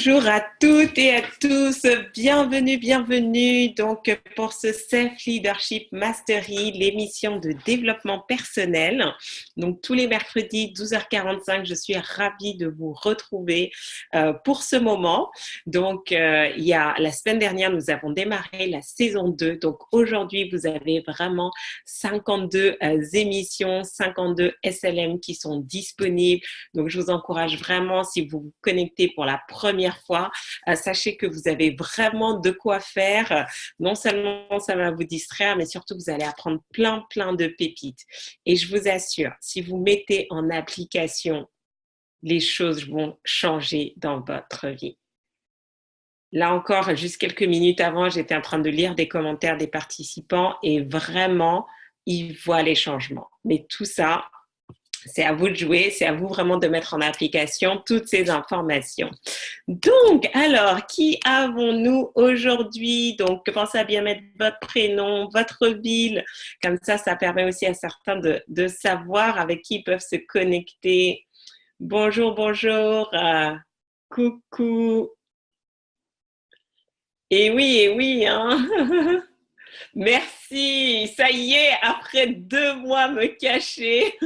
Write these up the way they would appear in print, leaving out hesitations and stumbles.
Bonjour à toutes et à tous, bienvenue donc pour ce Self Leadership Mastery, l'émission de développement personnel. Donc tous les mercredis 12h45, je suis ravie de vous retrouver pour ce moment. Donc la semaine dernière, nous avons démarré la saison 2. Donc aujourd'hui, vous avez vraiment 52 émissions, 52 SLM qui sont disponibles. Donc je vous encourage vraiment, si vous vous connectez pour la première fois, sachez que vous avez vraiment de quoi faire. Non seulement ça va vous distraire, mais surtout vous allez apprendre plein de pépites. Et je vous assure, si vous mettez en application, les choses vont changer dans votre vie. Là encore, juste quelques minutes avant, j'étais en train de lire des commentaires des participants et vraiment, ils voient les changements. Mais tout ça, c'est à vous de jouer, c'est à vous vraiment de mettre en application toutes ces informations. Donc, alors, qui avons-nous aujourd'hui? Donc, pensez à bien mettre votre prénom, votre ville. Comme ça permet aussi à certains de savoir avec qui ils peuvent se connecter. Bonjour, coucou. Et oui, hein. Merci, ça y est, après 2 mois me cacher.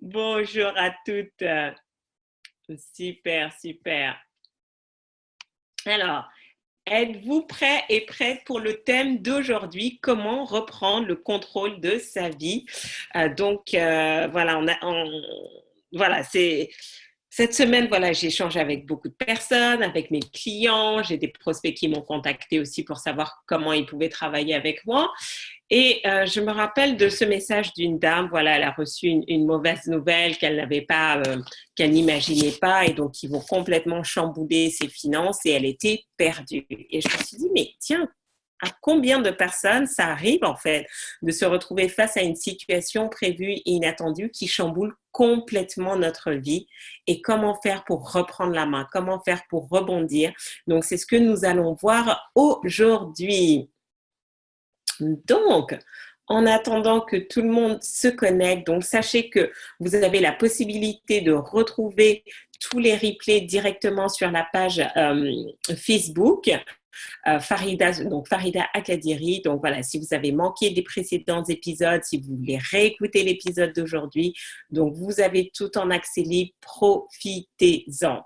Bonjour à toutes. Super. Alors, êtes-vous prêts et prêtes pour le thème d'aujourd'hui, comment reprendre le contrôle de sa vie? Voilà, c'est... Cette semaine, j'échange avec beaucoup de personnes, avec mes clients. J'ai des prospects qui m'ont contacté aussi pour savoir comment ils pouvaient travailler avec moi. Et je me rappelle de ce message d'une dame. Voilà, elle a reçu une mauvaise nouvelle qu'elle n'imaginait pas, et donc ils vont complètement chambouler ses finances et elle était perdue. Et je me suis dit, mais tiens, à combien de personnes ça arrive en fait de se retrouver face à une situation prévue et inattendue qui chamboule complètement notre vie, et comment faire pour reprendre la main, comment faire pour rebondir. Donc c'est ce que nous allons voir aujourd'hui. Donc, en attendant que tout le monde se connecte, donc sachez que vous avez la possibilité de retrouver tous les replays directement sur la page Facebook. Farida Akadiri. Donc voilà, si vous avez manqué des précédents épisodes, si vous voulez réécouter l'épisode d'aujourd'hui, donc vous avez tout en accès libre, profitez-en.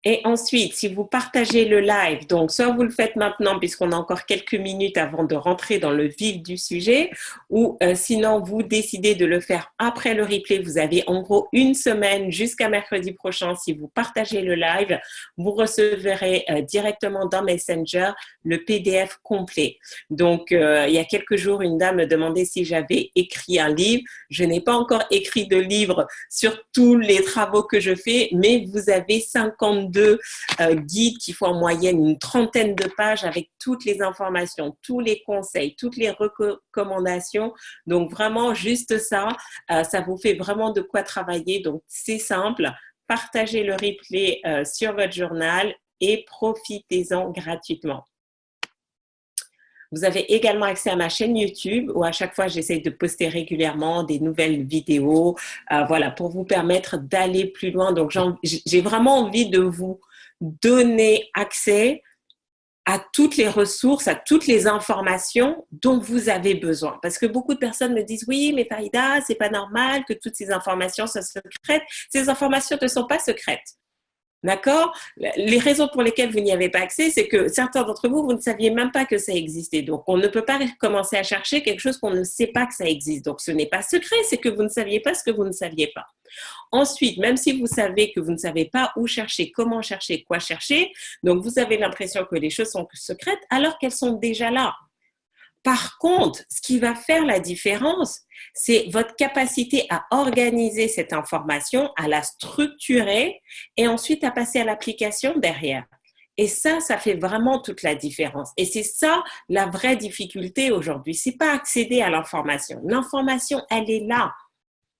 Et ensuite, si vous partagez le live, donc soit vous le faites maintenant puisqu'on a encore quelques minutes avant de rentrer dans le vif du sujet, ou sinon vous décidez de le faire après le replay. Vous avez en gros une semaine jusqu'à mercredi prochain. Si vous partagez le live, vous recevrez directement dans Messenger le PDF complet. Donc, il y a quelques jours, une dame me demandait si j'avais écrit un livre. Je n'ai pas encore écrit de livre sur tous les travaux que je fais, mais vous avez 52 guides qui font en moyenne une 30aine de pages avec toutes les informations, tous les conseils, toutes les recommandations. Donc vraiment, juste ça vous fait vraiment de quoi travailler. Donc c'est simple, partagez le replay sur votre journal et profitez-en gratuitement. Vous avez également accès à ma chaîne YouTube où à chaque fois, j'essaie de poster régulièrement des nouvelles vidéos, pour vous permettre d'aller plus loin. Donc, j'ai vraiment envie de vous donner accès à toutes les ressources, à toutes les informations dont vous avez besoin. Parce que beaucoup de personnes me disent, oui, mais Farida, c'est pas normal que toutes ces informations soient secrètes. Ces informations ne sont pas secrètes. D'accord? Les raisons pour lesquelles vous n'y avez pas accès, c'est que certains d'entre vous, vous ne saviez même pas que ça existait. Donc, on ne peut pas commencer à chercher quelque chose qu'on ne sait pas que ça existe. Donc, ce n'est pas secret, c'est que vous ne saviez pas ce que vous ne saviez pas. Ensuite, même si vous savez que vous ne savez pas où chercher, comment chercher, quoi chercher, donc vous avez l'impression que les choses sont secrètes alors qu'elles sont déjà là. Par contre, ce qui va faire la différence, c'est votre capacité à organiser cette information, à la structurer et ensuite à passer à l'application derrière. Et ça fait vraiment toute la différence. Et c'est ça la vraie difficulté aujourd'hui. C'est pas accéder à l'information. L'information, elle est là.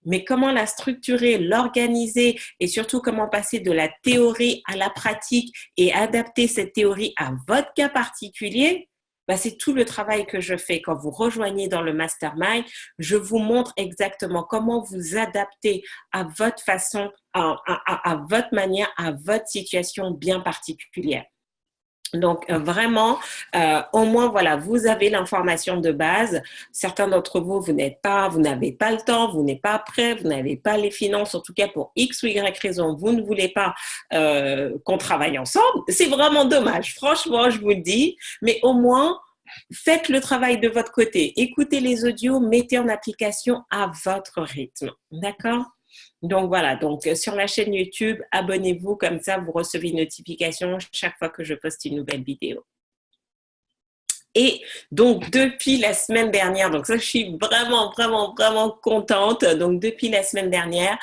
Mais comment la structurer, l'organiser et surtout comment passer de la théorie à la pratique et adapter cette théorie à votre cas particulier, bah, c'est tout le travail que je fais. Quand vous rejoignez dans le mastermind, je vous montre exactement comment vous adapter à votre façon, à votre manière, à votre situation bien particulière. Donc vraiment, au moins voilà, vous avez l'information de base. Certains d'entre vous, vous n'avez pas le temps, vous n'êtes pas prêt, vous n'avez pas les finances, en tout cas pour X ou Y raison, vous ne voulez pas qu'on travaille ensemble. C'est vraiment dommage, franchement, je vous le dis. Mais au moins, faites le travail de votre côté. Écoutez les audios, mettez en application à votre rythme. D'accord ? Donc voilà, donc sur la chaîne YouTube, abonnez-vous, comme ça vous recevez une notification chaque fois que je poste une nouvelle vidéo. Et donc, depuis la semaine dernière, donc ça, je suis vraiment, vraiment, vraiment contente. Donc, depuis la semaine dernière,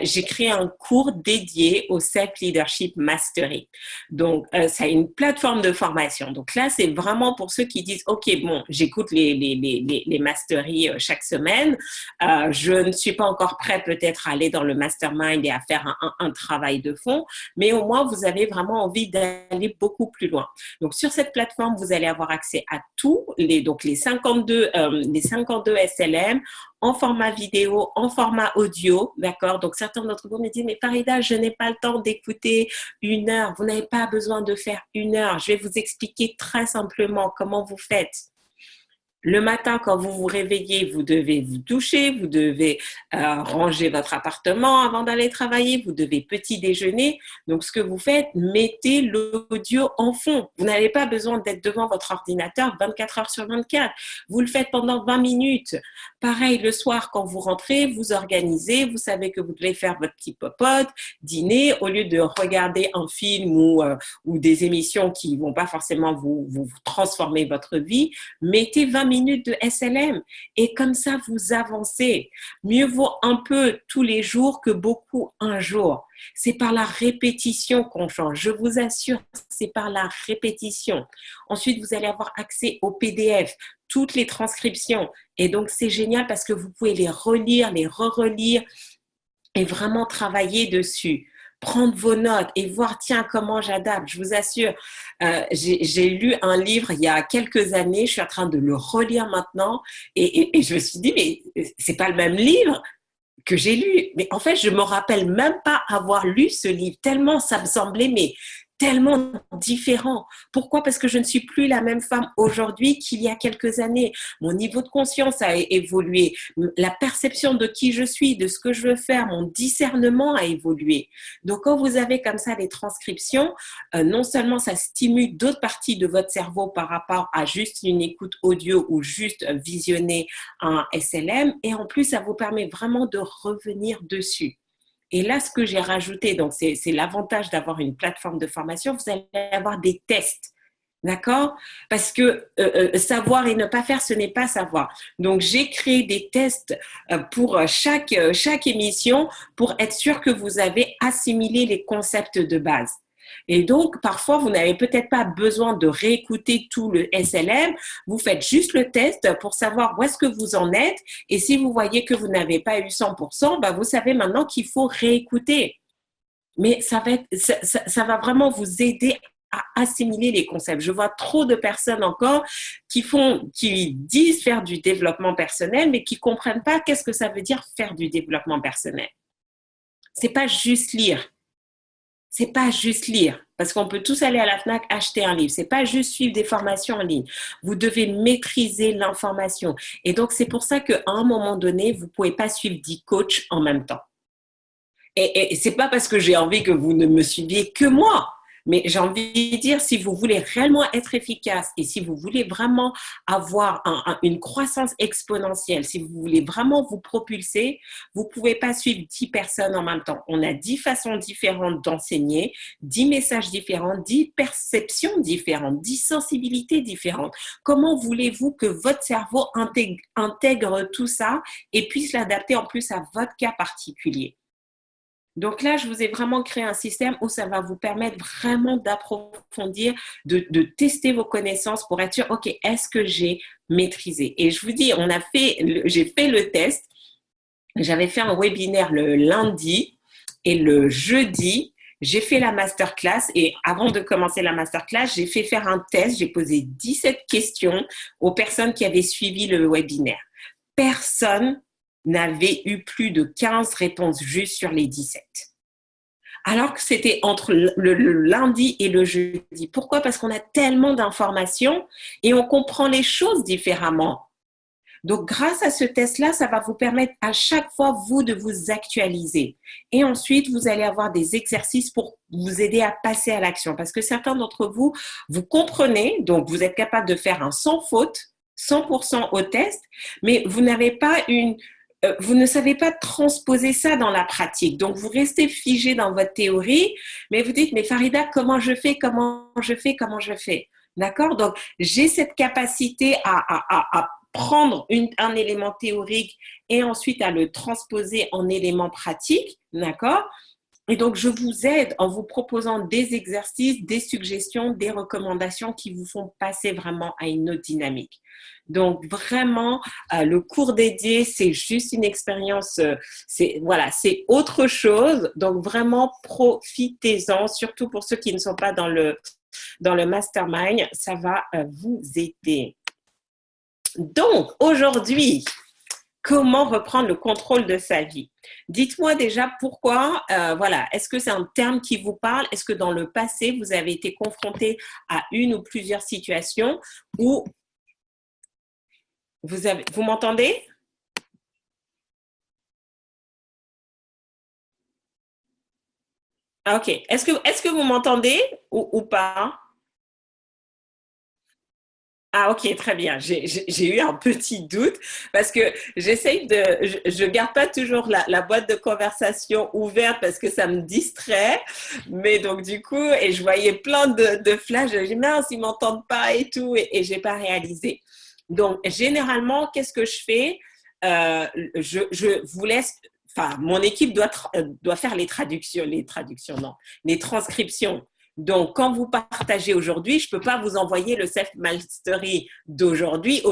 j'ai créé un cours dédié au Self-Leadership Mastery. Donc, ça a une plateforme de formation. Donc là, c'est vraiment pour ceux qui disent, OK, bon, j'écoute les masteries chaque semaine. Je ne suis pas encore prêt peut-être à aller dans le mastermind et à faire un travail de fond, mais au moins, vous avez vraiment envie d'aller beaucoup plus loin. Donc, sur cette plateforme, vous allez avoir accès à tous les 52 SLM en format vidéo, en format audio, d'accord? Donc, certains d'entre vous me disent, mais Farida, je n'ai pas le temps d'écouter 1 heure. Vous n'avez pas besoin de faire 1 heure. Je vais vous expliquer très simplement comment vous faites. Le matin, quand vous vous réveillez, vous devez vous doucher, vous devez ranger votre appartement avant d'aller travailler, vous devez petit déjeuner. Donc, ce que vous faites, mettez l'audio en fond. Vous n'avez pas besoin d'être devant votre ordinateur 24 heures sur 24. Vous le faites pendant 20 minutes. Pareil, le soir, quand vous rentrez, vous organisez, vous savez que vous devez faire votre petit popote, dîner, au lieu de regarder un film ou des émissions qui vont pas forcément vous transformer votre vie, mettez 20 minutes de SLM et comme ça vous avancez. Mieux vaut un peu tous les jours que beaucoup un jour. C'est par la répétition qu'on change. Je vous assure, c'est par la répétition. Ensuite, vous allez avoir accès au PDF, toutes les transcriptions. Et donc, c'est génial parce que vous pouvez les relire, les re-relire et vraiment travailler dessus. Prendre vos notes et voir, tiens, comment j'adapte. Je vous assure, j'ai lu un livre il y a quelques années, je suis en train de le relire maintenant et je me suis dit, mais c'est pas le même livre que j'ai lu. Mais en fait, je me rappelle même pas avoir lu ce livre, tellement ça me semblait, mais tellement différent. Pourquoi? Parce que je ne suis plus la même femme aujourd'hui qu'il y a quelques années. Mon niveau de conscience a évolué. La perception de qui je suis, de ce que je veux faire, mon discernement a évolué. Donc, quand vous avez comme ça les transcriptions, non seulement ça stimule d'autres parties de votre cerveau par rapport à juste une écoute audio ou juste visionner un SLM, et en plus, ça vous permet vraiment de revenir dessus. Et là, ce que j'ai rajouté, donc c'est l'avantage d'avoir une plateforme de formation, vous allez avoir des tests. D'accord? Parce que savoir et ne pas faire, ce n'est pas savoir. Donc, j'ai créé des tests pour chaque émission pour être sûr que vous avez assimilé les concepts de base. Et donc, parfois, vous n'avez peut-être pas besoin de réécouter tout le SLM. Vous faites juste le test pour savoir où est-ce que vous en êtes. Et si vous voyez que vous n'avez pas eu 100%, bah, vous savez maintenant qu'il faut réécouter. Mais ça va vraiment vous aider à assimiler les concepts. Je vois trop de personnes encore qui disent faire du développement personnel, mais qui comprennent pas qu'est-ce que ça veut dire faire du développement personnel. C'est pas juste lire. C'est pas juste lire, parce qu'on peut tous aller à la FNAC acheter un livre. C'est pas juste suivre des formations en ligne. Vous devez maîtriser l'information. Et donc, c'est pour ça qu'à un moment donné, vous pouvez pas suivre 10 coachs en même temps. Et c'est pas parce que j'ai envie que vous ne me suiviez que moi. Mais j'ai envie de dire, si vous voulez réellement être efficace et si vous voulez vraiment avoir une croissance exponentielle, si vous voulez vraiment vous propulser, vous pouvez pas suivre 10 personnes en même temps. On a 10 façons différentes d'enseigner, 10 messages différents, 10 perceptions différentes, 10 sensibilités différentes. Comment voulez-vous que votre cerveau intègre tout ça et puisse l'adapter en plus à votre cas particulier? Donc là, je vous ai vraiment créé un système où ça va vous permettre vraiment d'approfondir, de tester vos connaissances pour être sûr, OK, est-ce que j'ai maîtrisé? Et je vous dis, j'ai fait le test. J'avais fait un webinaire le lundi et le jeudi, j'ai fait la masterclass et avant de commencer la masterclass, j'ai fait faire un test. J'ai posé 17 questions aux personnes qui avaient suivi le webinaire. Personne n'avait eu plus de 15 réponses justes sur les 17. Alors que c'était entre le lundi et le jeudi. Pourquoi? Parce qu'on a tellement d'informations et on comprend les choses différemment. Donc, grâce à ce test-là, ça va vous permettre à chaque fois, vous, de vous actualiser. Et ensuite, vous allez avoir des exercices pour vous aider à passer à l'action. Parce que certains d'entre vous, vous comprenez, donc vous êtes capable de faire un sans faute, 100% au test, mais vous n'avez pas vous ne savez pas transposer ça dans la pratique. Donc, vous restez figé dans votre théorie, mais vous dites, mais Farida, comment je fais? D'accord? Donc, j'ai cette capacité à prendre un élément théorique et ensuite à le transposer en élément pratique, d'accord? Et donc, je vous aide en vous proposant des exercices, des suggestions, des recommandations qui vous font passer vraiment à une autre dynamique. Donc, vraiment, le cours dédié, c'est juste une expérience, c'est autre chose. Donc, vraiment, profitez-en, surtout pour ceux qui ne sont pas dans le mastermind, ça va vous aider. Donc, aujourd'hui, comment reprendre le contrôle de sa vie? Dites-moi déjà pourquoi, est-ce que c'est un terme qui vous parle? Est-ce que dans le passé, vous avez été confronté à une ou plusieurs situations où vous m'entendez? Ah, ok. Est-ce que vous m'entendez ou pas? Ah, ok, très bien. J'ai eu un petit doute parce que je garde pas toujours la boîte de conversation ouverte parce que ça me distrait. Mais donc, du coup, et je voyais plein de flashs. Je me dis, mince, ils m'entendent pas et tout, et j'ai pas réalisé. Donc, généralement, qu'est-ce que je fais? Je vous laisse, enfin, mon équipe doit faire non, les transcriptions. Donc, quand vous partagez aujourd'hui, je ne peux pas vous envoyer le self-mastery d'aujourd'hui,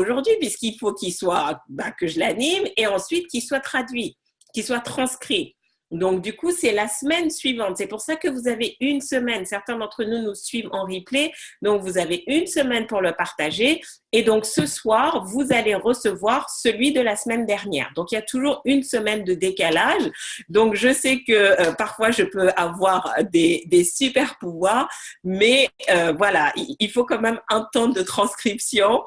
puisqu'il faut qu'il soit, que je l'anime et ensuite qu'il soit traduit, qu'il soit transcrit. Donc, du coup, c'est la semaine suivante. C'est pour ça que vous avez une semaine. Certains d'entre nous suivent en replay. Donc, vous avez une semaine pour le partager. Et donc, ce soir, vous allez recevoir celui de la semaine dernière. Donc, il y a toujours une semaine de décalage. Donc, je sais que parfois, je peux avoir des super pouvoirs, mais voilà, il faut quand même un temps de transcription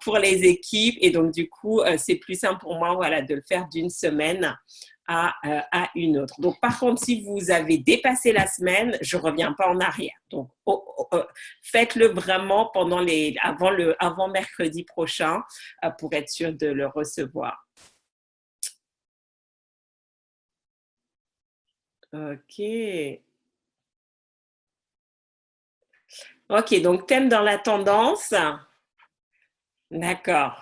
pour les équipes. Et donc, du coup, c'est plus simple pour moi, voilà, de le faire d'une semaine à une autre. Donc, par contre, si vous avez dépassé la semaine, je ne reviens pas en arrière. Donc, faites-le vraiment avant mercredi prochain pour être sûr de le recevoir. Ok. Ok, donc thème dans la tendance. D'accord.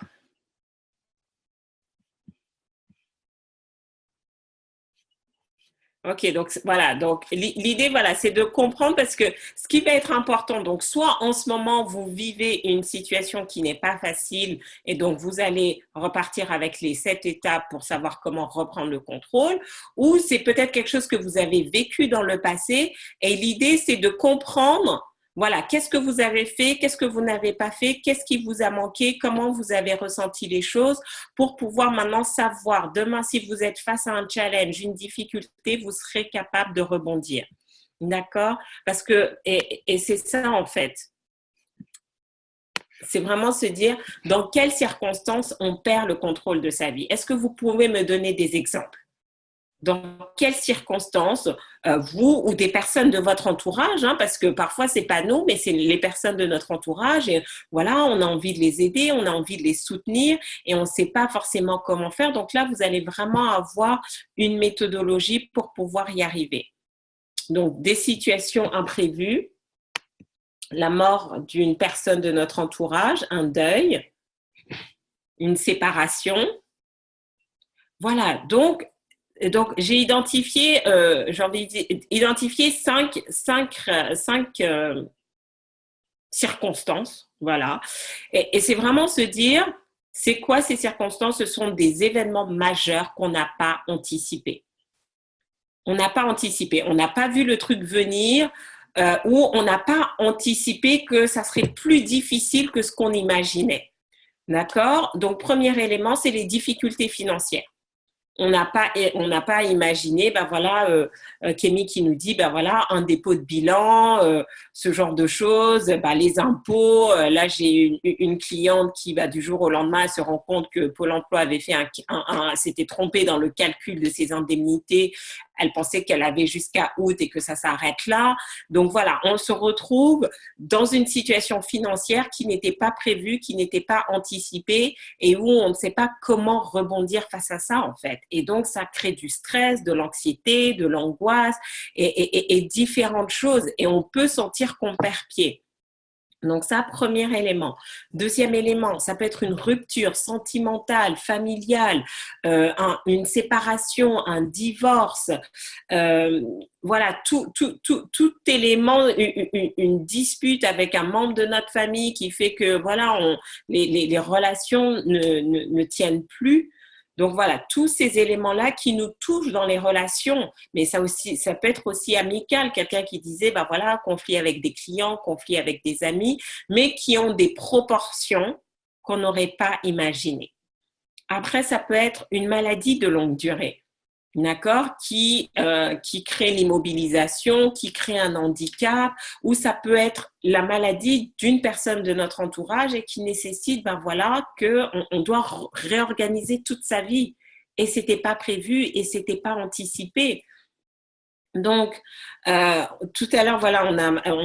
Ok, donc voilà. Donc l'idée, voilà, c'est de comprendre parce que ce qui va être important, donc soit en ce moment vous vivez une situation qui n'est pas facile et donc vous allez repartir avec les 7 étapes pour savoir comment reprendre le contrôle, ou c'est peut-être quelque chose que vous avez vécu dans le passé et l'idée c'est de comprendre. Voilà, qu'est-ce que vous avez fait, qu'est-ce que vous n'avez pas fait, qu'est-ce qui vous a manqué, comment vous avez ressenti les choses pour pouvoir maintenant savoir demain si vous êtes face à un challenge, une difficulté, vous serez capable de rebondir. D'accord? Parce que, et c'est ça en fait, c'est vraiment se dire dans quelles circonstances on perd le contrôle de sa vie. Est-ce que vous pouvez me donner des exemples? Dans quelles circonstances vous ou des personnes de votre entourage, parce que parfois c'est pas nous, mais c'est les personnes de notre entourage et voilà, on a envie de les aider, on a envie de les soutenir et on ne sait pas forcément comment faire. Donc là, vous allez vraiment avoir une méthodologie pour pouvoir y arriver. Donc des situations imprévues, la mort d'une personne de notre entourage, un deuil, une séparation. Voilà, donc j'ai identifié, cinq circonstances, voilà. Et c'est vraiment se dire, c'est quoi ces circonstances? Ce sont des événements majeurs qu'on n'a pas anticipés. On n'a pas anticipé, on n'a pas vu le truc venir ou on n'a pas anticipé que ça serait plus difficile que ce qu'on imaginait. D'accord? Donc, premier élément, c'est les difficultés financières. On n'a pas imaginé, ben voilà, Kémy qui nous dit, ben voilà, un dépôt de bilan, ce genre de choses, ben les impôts. Là, j'ai une cliente qui, ben, du jour au lendemain, elle se rend compte que Pôle emploi avait fait s'était trompé dans le calcul de ses indemnités. Elle pensait qu'elle avait jusqu'à août et que ça s'arrête là. Donc voilà, on se retrouve dans une situation financière qui n'était pas prévue, qui n'était pas anticipée et où on ne sait pas comment rebondir face à ça en fait. Et donc ça crée du stress, de l'anxiété, de l'angoisse et différentes choses. Et on peut sentir qu'on perd pied. Donc ça, premier élément. Deuxième élément, ça peut être une rupture sentimentale, familiale, une séparation, un divorce, voilà, tout élément, une dispute avec un membre de notre famille qui fait que voilà, les relations ne tiennent plus. Donc voilà, tous ces éléments-là qui nous touchent dans les relations, mais ça peut être aussi amical, quelqu'un qui disait, ben voilà, conflit avec des clients, conflit avec des amis, mais qui ont des proportions qu'on n'aurait pas imaginées. Après, ça peut être une maladie de longue durée. D'accord, qui crée l'immobilisation, qui crée un handicap, ou ça peut être la maladie d'une personne de notre entourage et qui nécessite, ben voilà, qu'on doit réorganiser toute sa vie. Et c'était pas prévu et c'était pas anticipé. Donc, tout à l'heure, voilà, on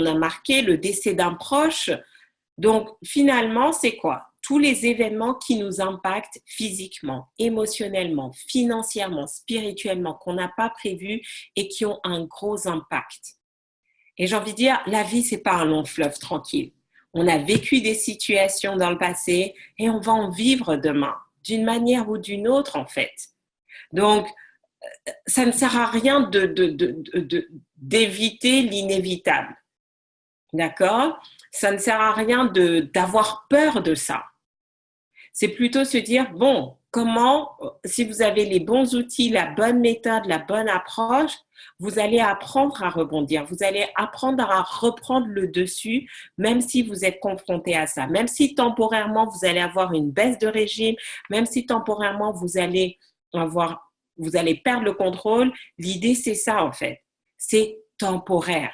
a marqué le décès d'un proche. Donc, finalement, c'est quoi? Tous les événements qui nous impactent physiquement, émotionnellement, financièrement, spirituellement, qu'on n'a pas prévus et qui ont un gros impact. Et j'ai envie de dire, la vie, c'est pas un long fleuve tranquille. On a vécu des situations dans le passé et on va en vivre demain, d'une manière ou d'une autre, en fait. Donc, ça ne sert à rien d'éviter l'inévitable. D'accord? Ça ne sert à rien d'avoir peur de ça. C'est plutôt se dire, bon, comment, si vous avez les bons outils, la bonne méthode, la bonne approche, vous allez apprendre à rebondir, vous allez apprendre à reprendre le dessus, même si vous êtes confronté à ça, même si temporairement vous allez avoir une baisse de régime, même si temporairement vous allez perdre le contrôle. L'idée, c'est ça en fait, c'est temporaire.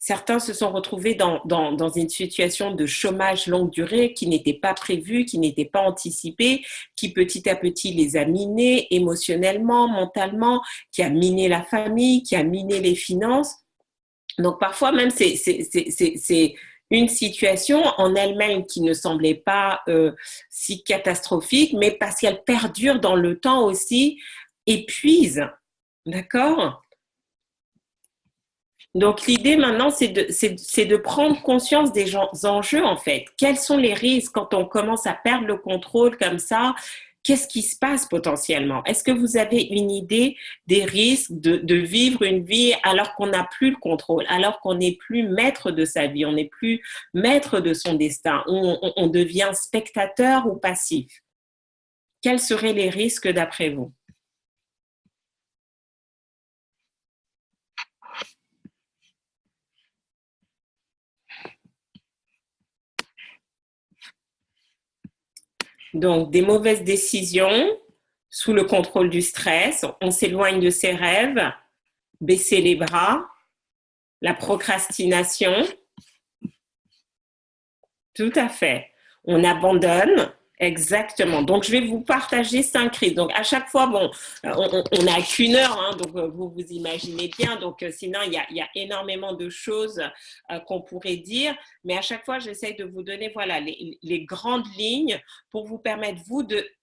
Certains se sont retrouvés dans une situation de chômage longue durée qui n'était pas prévue, qui n'était pas anticipée, qui petit à petit les a minés émotionnellement, mentalement, qui a miné la famille, qui a miné les finances. Donc parfois même c'est une situation en elle-même qui ne semblait pas si catastrophique, mais parce qu'elle perdure dans le temps aussi, épuise. D'accord ? Donc, l'idée maintenant, c'est de prendre conscience des enjeux, en fait. Quels sont les risques quand on commence à perdre le contrôle comme ça? Qu'est-ce qui se passe potentiellement? Est-ce que vous avez une idée des risques de vivre une vie alors qu'on n'a plus le contrôle, alors qu'on n'est plus maître de sa vie, on n'est plus maître de son destin, on devient spectateur ou passif? Quels seraient les risques d'après vous? Donc, des mauvaises décisions sous le contrôle du stress, on s'éloigne de ses rêves, baisser les bras, la procrastination, tout à fait. On abandonne, exactement. Donc, je vais vous partager 5 risques. Donc, à chaque fois, bon, on n'a qu'une heure, hein, donc vous vous imaginez bien. Donc, sinon, il y a énormément de choses qu'on pourrait dire. Mais à chaque fois, j'essaie de vous donner voilà, les grandes lignes pour vous permettre,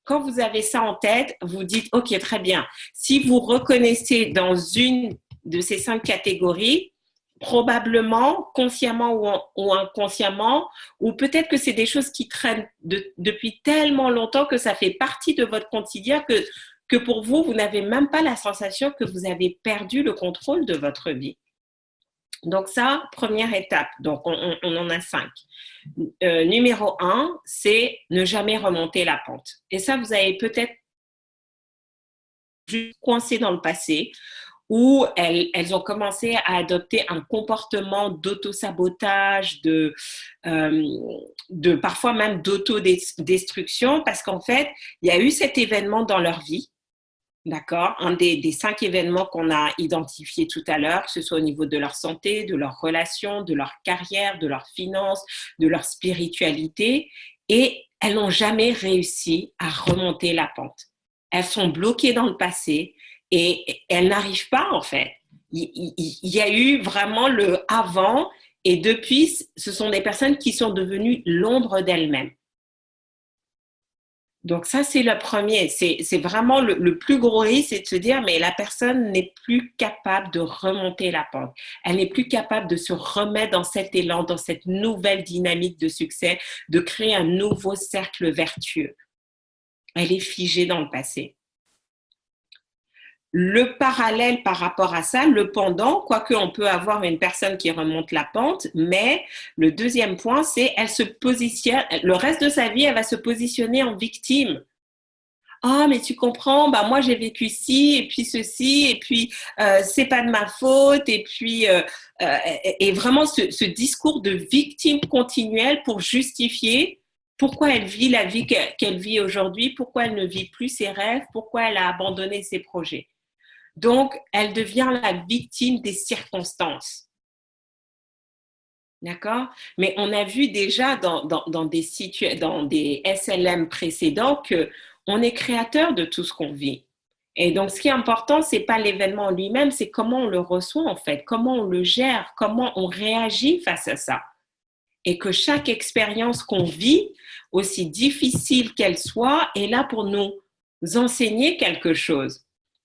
quand vous avez ça en tête, vous dites, OK, très bien. Si vous reconnaissez dans une de ces 5 catégories, probablement, consciemment ou inconsciemment, ou peut-être que c'est des choses qui traînent depuis tellement longtemps que ça fait partie de votre quotidien que pour vous, vous n'avez même pas la sensation que vous avez perdu le contrôle de votre vie. Donc ça, première étape. Donc on en a 5. Numéro 1, c'est ne jamais remonter la pente. Et ça, vous avez peut-être juste coincé dans le passé, où elles ont commencé à adopter un comportement d'auto-sabotage, de parfois même d'autodestruction, parce qu'en fait, il y a eu cet événement dans leur vie. D'accord, un des 5 événements qu'on a identifiés tout à l'heure, que ce soit au niveau de leur santé, de leurs relations, de leur carrière, de leurs finances, de leur spiritualité, et elles n'ont jamais réussi à remonter la pente. Elles sont bloquées dans le passé et elles n'arrivent pas en fait. Il y a eu vraiment le avant et depuis, ce sont des personnes qui sont devenues l'ombre d'elles-mêmes. Donc ça, c'est le premier. C'est vraiment le plus gros risque, c'est de se dire, mais la personne n'est plus capable de remonter la pente. Elle n'est plus capable de se remettre dans cet élan, dans cette nouvelle dynamique de succès, de créer un nouveau cercle vertueux. Elle est figée dans le passé. Le parallèle par rapport à ça, le pendant, quoique on peut avoir une personne qui remonte la pente, mais le deuxième point, c'est elle se positionne, le reste de sa vie, elle va se positionner en victime. Ah, mais tu comprends, bah moi j'ai vécu ci et puis ceci et puis c'est pas de ma faute et puis et vraiment ce discours de victime continuelle pour justifier pourquoi elle vit la vie qu'elle vit aujourd'hui, pourquoi elle ne vit plus ses rêves, pourquoi elle a abandonné ses projets. Donc, elle devient la victime des circonstances. D'accord? Mais on a vu déjà dans des SLM précédents qu'on est créateur de tout ce qu'on vit. Et donc, ce qui est important, ce n'est pas l'événement en lui-même, c'est comment on le reçoit en fait, comment on le gère, comment on réagit face à ça. Et que chaque expérience qu'on vit, aussi difficile qu'elle soit, est là pour nous enseigner quelque chose.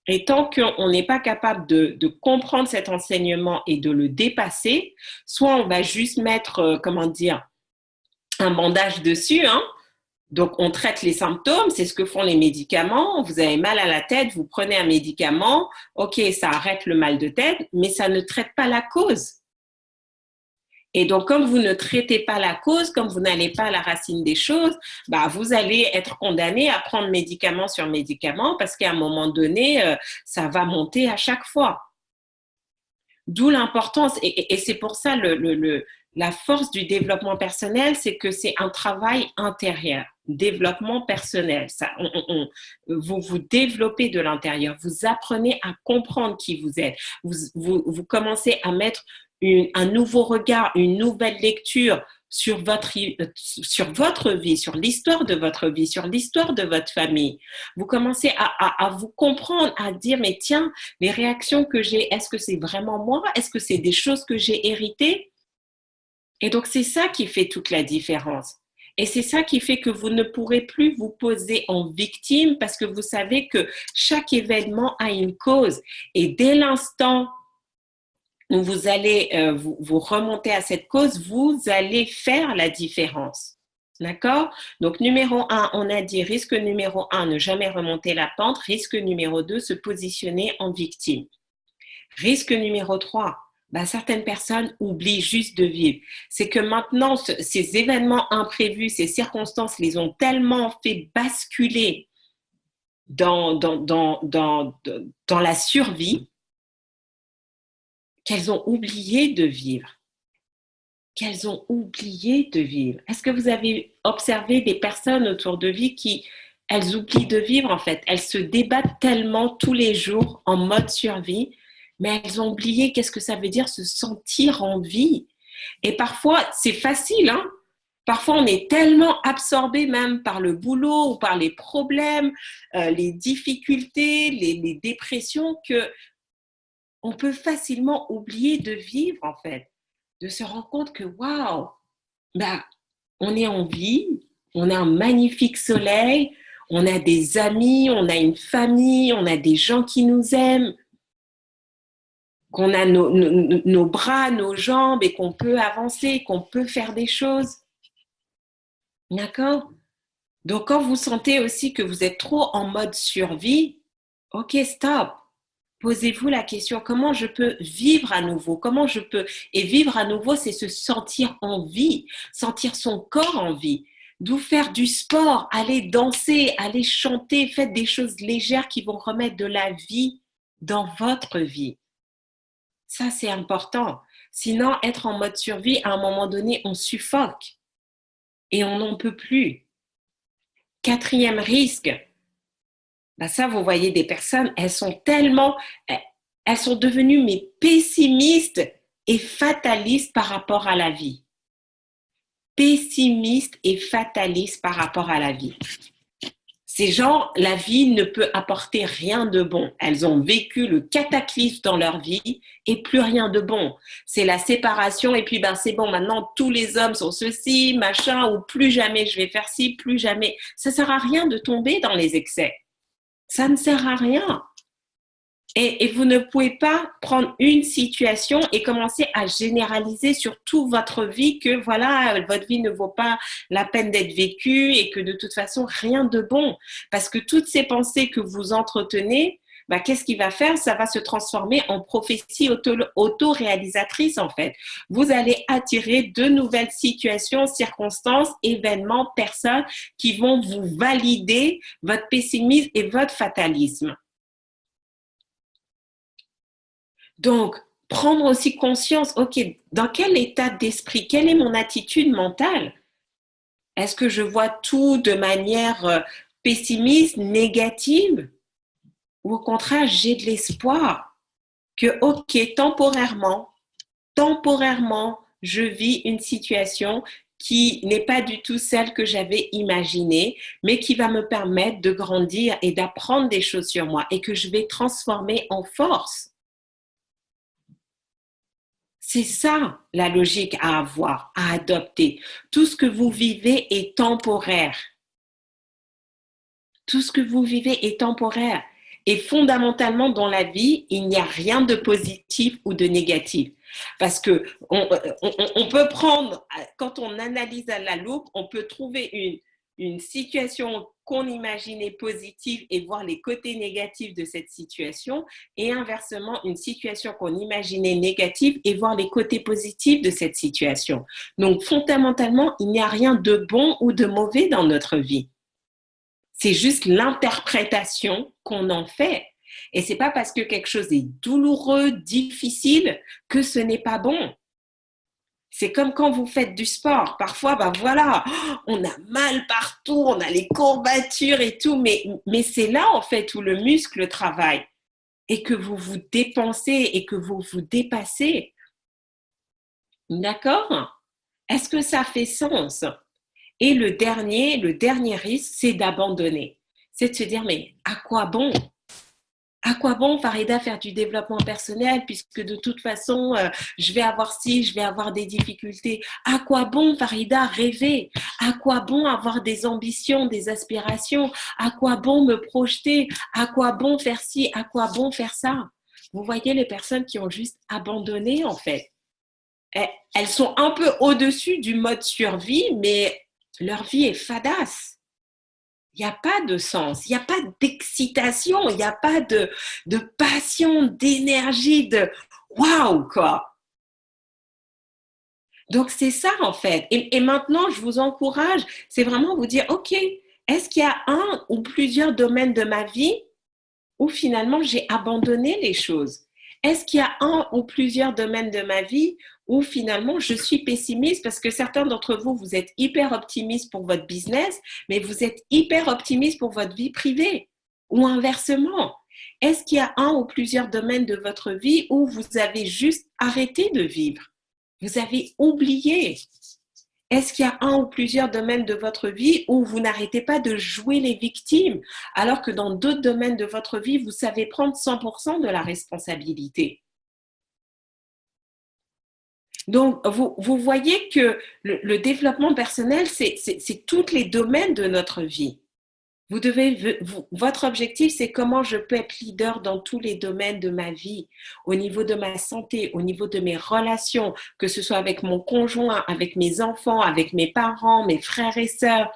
Et tant qu'on n'est pas capable de comprendre cet enseignement et de le dépasser, soit on va juste mettre, un bandage dessus, hein. Donc, on traite les symptômes, c'est ce que font les médicaments. Vous avez mal à la tête, vous prenez un médicament, ok, ça arrête le mal de tête, mais ça ne traite pas la cause. Et donc, comme vous ne traitez pas la cause, comme vous n'allez pas à la racine des choses, bah, vous allez être condamné à prendre médicament sur médicament parce qu'à un moment donné, ça va monter à chaque fois. D'où l'importance, et c'est pour ça la force du développement personnel, c'est que c'est un travail intérieur, développement personnel. Ça, vous vous développez de l'intérieur, vous apprenez à comprendre qui vous êtes, vous commencez à mettre un nouveau regard, une nouvelle lecture sur votre vie, sur l'histoire de votre vie, sur l'histoire de votre famille. Vous commencez à vous comprendre, à dire, mais tiens, les réactions que j'ai, est-ce que c'est vraiment moi? Est-ce que c'est des choses que j'ai héritées? Et donc, c'est ça qui fait toute la différence. Et c'est ça qui fait que vous ne pourrez plus vous poser en victime parce que vous savez que chaque événement a une cause. Et dès l'instant où vous allez vous remonter à cette cause, vous allez faire la différence. D'accord? Donc, numéro 1, on a dit risque numéro 1, ne jamais remonter la pente. Risque numéro 2, se positionner en victime. Risque numéro 3, certaines personnes oublient juste de vivre. C'est que maintenant, ces événements imprévus, ces circonstances les ont tellement fait basculer dans la survie qu'elles ont oublié de vivre. Qu'elles ont oublié de vivre. Est-ce que vous avez observé des personnes autour de vous qui, elles oublient de vivre en fait? Elles se débattent tellement tous les jours en mode survie, mais elles ont oublié qu'est-ce que ça veut dire se sentir en vie. Et parfois, c'est facile, hein? Parfois, on est tellement absorbé même par le boulot ou par les problèmes, les difficultés, les dépressions que on peut facilement oublier de vivre en fait, de se rendre compte que waouh, on est en vie, on a un magnifique soleil, on a des amis, on a une famille, on a des gens qui nous aiment, qu'on a nos bras, nos jambes et qu'on peut avancer, qu'on peut faire des choses. D'accord? Donc quand vous sentez aussi que vous êtes trop en mode survie, ok, stop. Posez-vous la question, comment je peux vivre à nouveau? Comment je peux... Et vivre à nouveau, c'est se sentir en vie, sentir son corps en vie. D'où faire du sport, aller danser, aller chanter, faites des choses légères qui vont remettre de la vie dans votre vie. Ça, c'est important. Sinon, être en mode survie, à un moment donné, on suffoque et on n'en peut plus. Quatrième risque, ben ça, vous voyez des personnes, elles sont devenues mais pessimistes et fatalistes par rapport à la vie. Pessimistes et fatalistes par rapport à la vie. Ces gens, la vie ne peut apporter rien de bon. Elles ont vécu le cataclysme dans leur vie et plus rien de bon. C'est la séparation et puis ben c'est bon, maintenant tous les hommes sont ceci, machin, ou plus jamais je vais faire ci, plus jamais. Ça ne sert à rien de tomber dans les excès. Ça ne sert à rien. Et vous ne pouvez pas prendre une situation et commencer à généraliser sur toute votre vie que voilà, votre vie ne vaut pas la peine d'être vécue et que de toute façon, rien de bon. Parce que toutes ces pensées que vous entretenez, bah, qu'est-ce qu'il va faire? Ça va se transformer en prophétie auto-réalisatrice en fait. Vous allez attirer de nouvelles situations, circonstances, événements, personnes qui vont vous valider votre pessimisme et votre fatalisme. Donc, prendre aussi conscience, ok, dans quel état d'esprit, quelle est mon attitude mentale? Est-ce que je vois tout de manière pessimiste, négative? Ou au contraire, j'ai de l'espoir que, ok, temporairement, je vis une situation qui n'est pas du tout celle que j'avais imaginée, mais qui va me permettre de grandir et d'apprendre des choses sur moi et que je vais transformer en force. C'est ça la logique à avoir, à adopter. Tout ce que vous vivez est temporaire. Tout ce que vous vivez est temporaire. Et fondamentalement, dans la vie, il n'y a rien de positif ou de négatif. Parce que on peut prendre, quand on analyse à la loupe, on peut trouver une situation qu'on imaginait positive et voir les côtés négatifs de cette situation, et inversement, une situation qu'on imaginait négative et voir les côtés positifs de cette situation. Donc, fondamentalement, il n'y a rien de bon ou de mauvais dans notre vie. C'est juste l'interprétation qu'on en fait. Et c'est pas parce que quelque chose est douloureux, difficile, que ce n'est pas bon. C'est comme quand vous faites du sport. Parfois, ben voilà, on a mal partout, on a les courbatures et tout, mais c'est là en fait où le muscle travaille et que vous vous dépensez et que vous vous dépassez. D'accord? Est-ce que ça fait sens? Et le dernier risque, c'est d'abandonner. C'est de se dire, mais à quoi bon? À quoi bon, Farida, faire du développement personnel puisque de toute façon, je vais avoir ci, je vais avoir des difficultés. À quoi bon, Farida, rêver? À quoi bon avoir des ambitions, des aspirations? À quoi bon me projeter? À quoi bon faire ci? À quoi bon faire ça? Vous voyez les personnes qui ont juste abandonné, en fait. Elles sont un peu au-dessus du mode survie, mais leur vie est fadasse. Il n'y a pas de sens, il n'y a pas d'excitation, il n'y a pas de passion, d'énergie, de waouh, quoi. Donc, c'est ça, en fait. Et maintenant, je vous encourage, c'est vraiment vous dire, OK, est-ce qu'il y a un ou plusieurs domaines de ma vie où finalement j'ai abandonné les choses? Est-ce qu'il y a un ou plusieurs domaines de ma vie où finalement je suis pessimiste parce que certains d'entre vous, vous êtes hyper optimiste pour votre business, mais vous êtes hyper optimiste pour votre vie privée ou inversement? Est-ce qu'il y a un ou plusieurs domaines de votre vie où vous avez juste arrêté de vivre? Vous avez oublié? Est-ce qu'il y a un ou plusieurs domaines de votre vie où vous n'arrêtez pas de jouer les victimes, alors que dans d'autres domaines de votre vie, vous savez prendre 100% de la responsabilité? Donc, vous voyez que le développement personnel, c'est tous les domaines de notre vie. Votre objectif, c'est comment je peux être leader dans tous les domaines de ma vie, au niveau de ma santé, au niveau de mes relations, que ce soit avec mon conjoint, avec mes enfants, avec mes parents, mes frères et sœurs,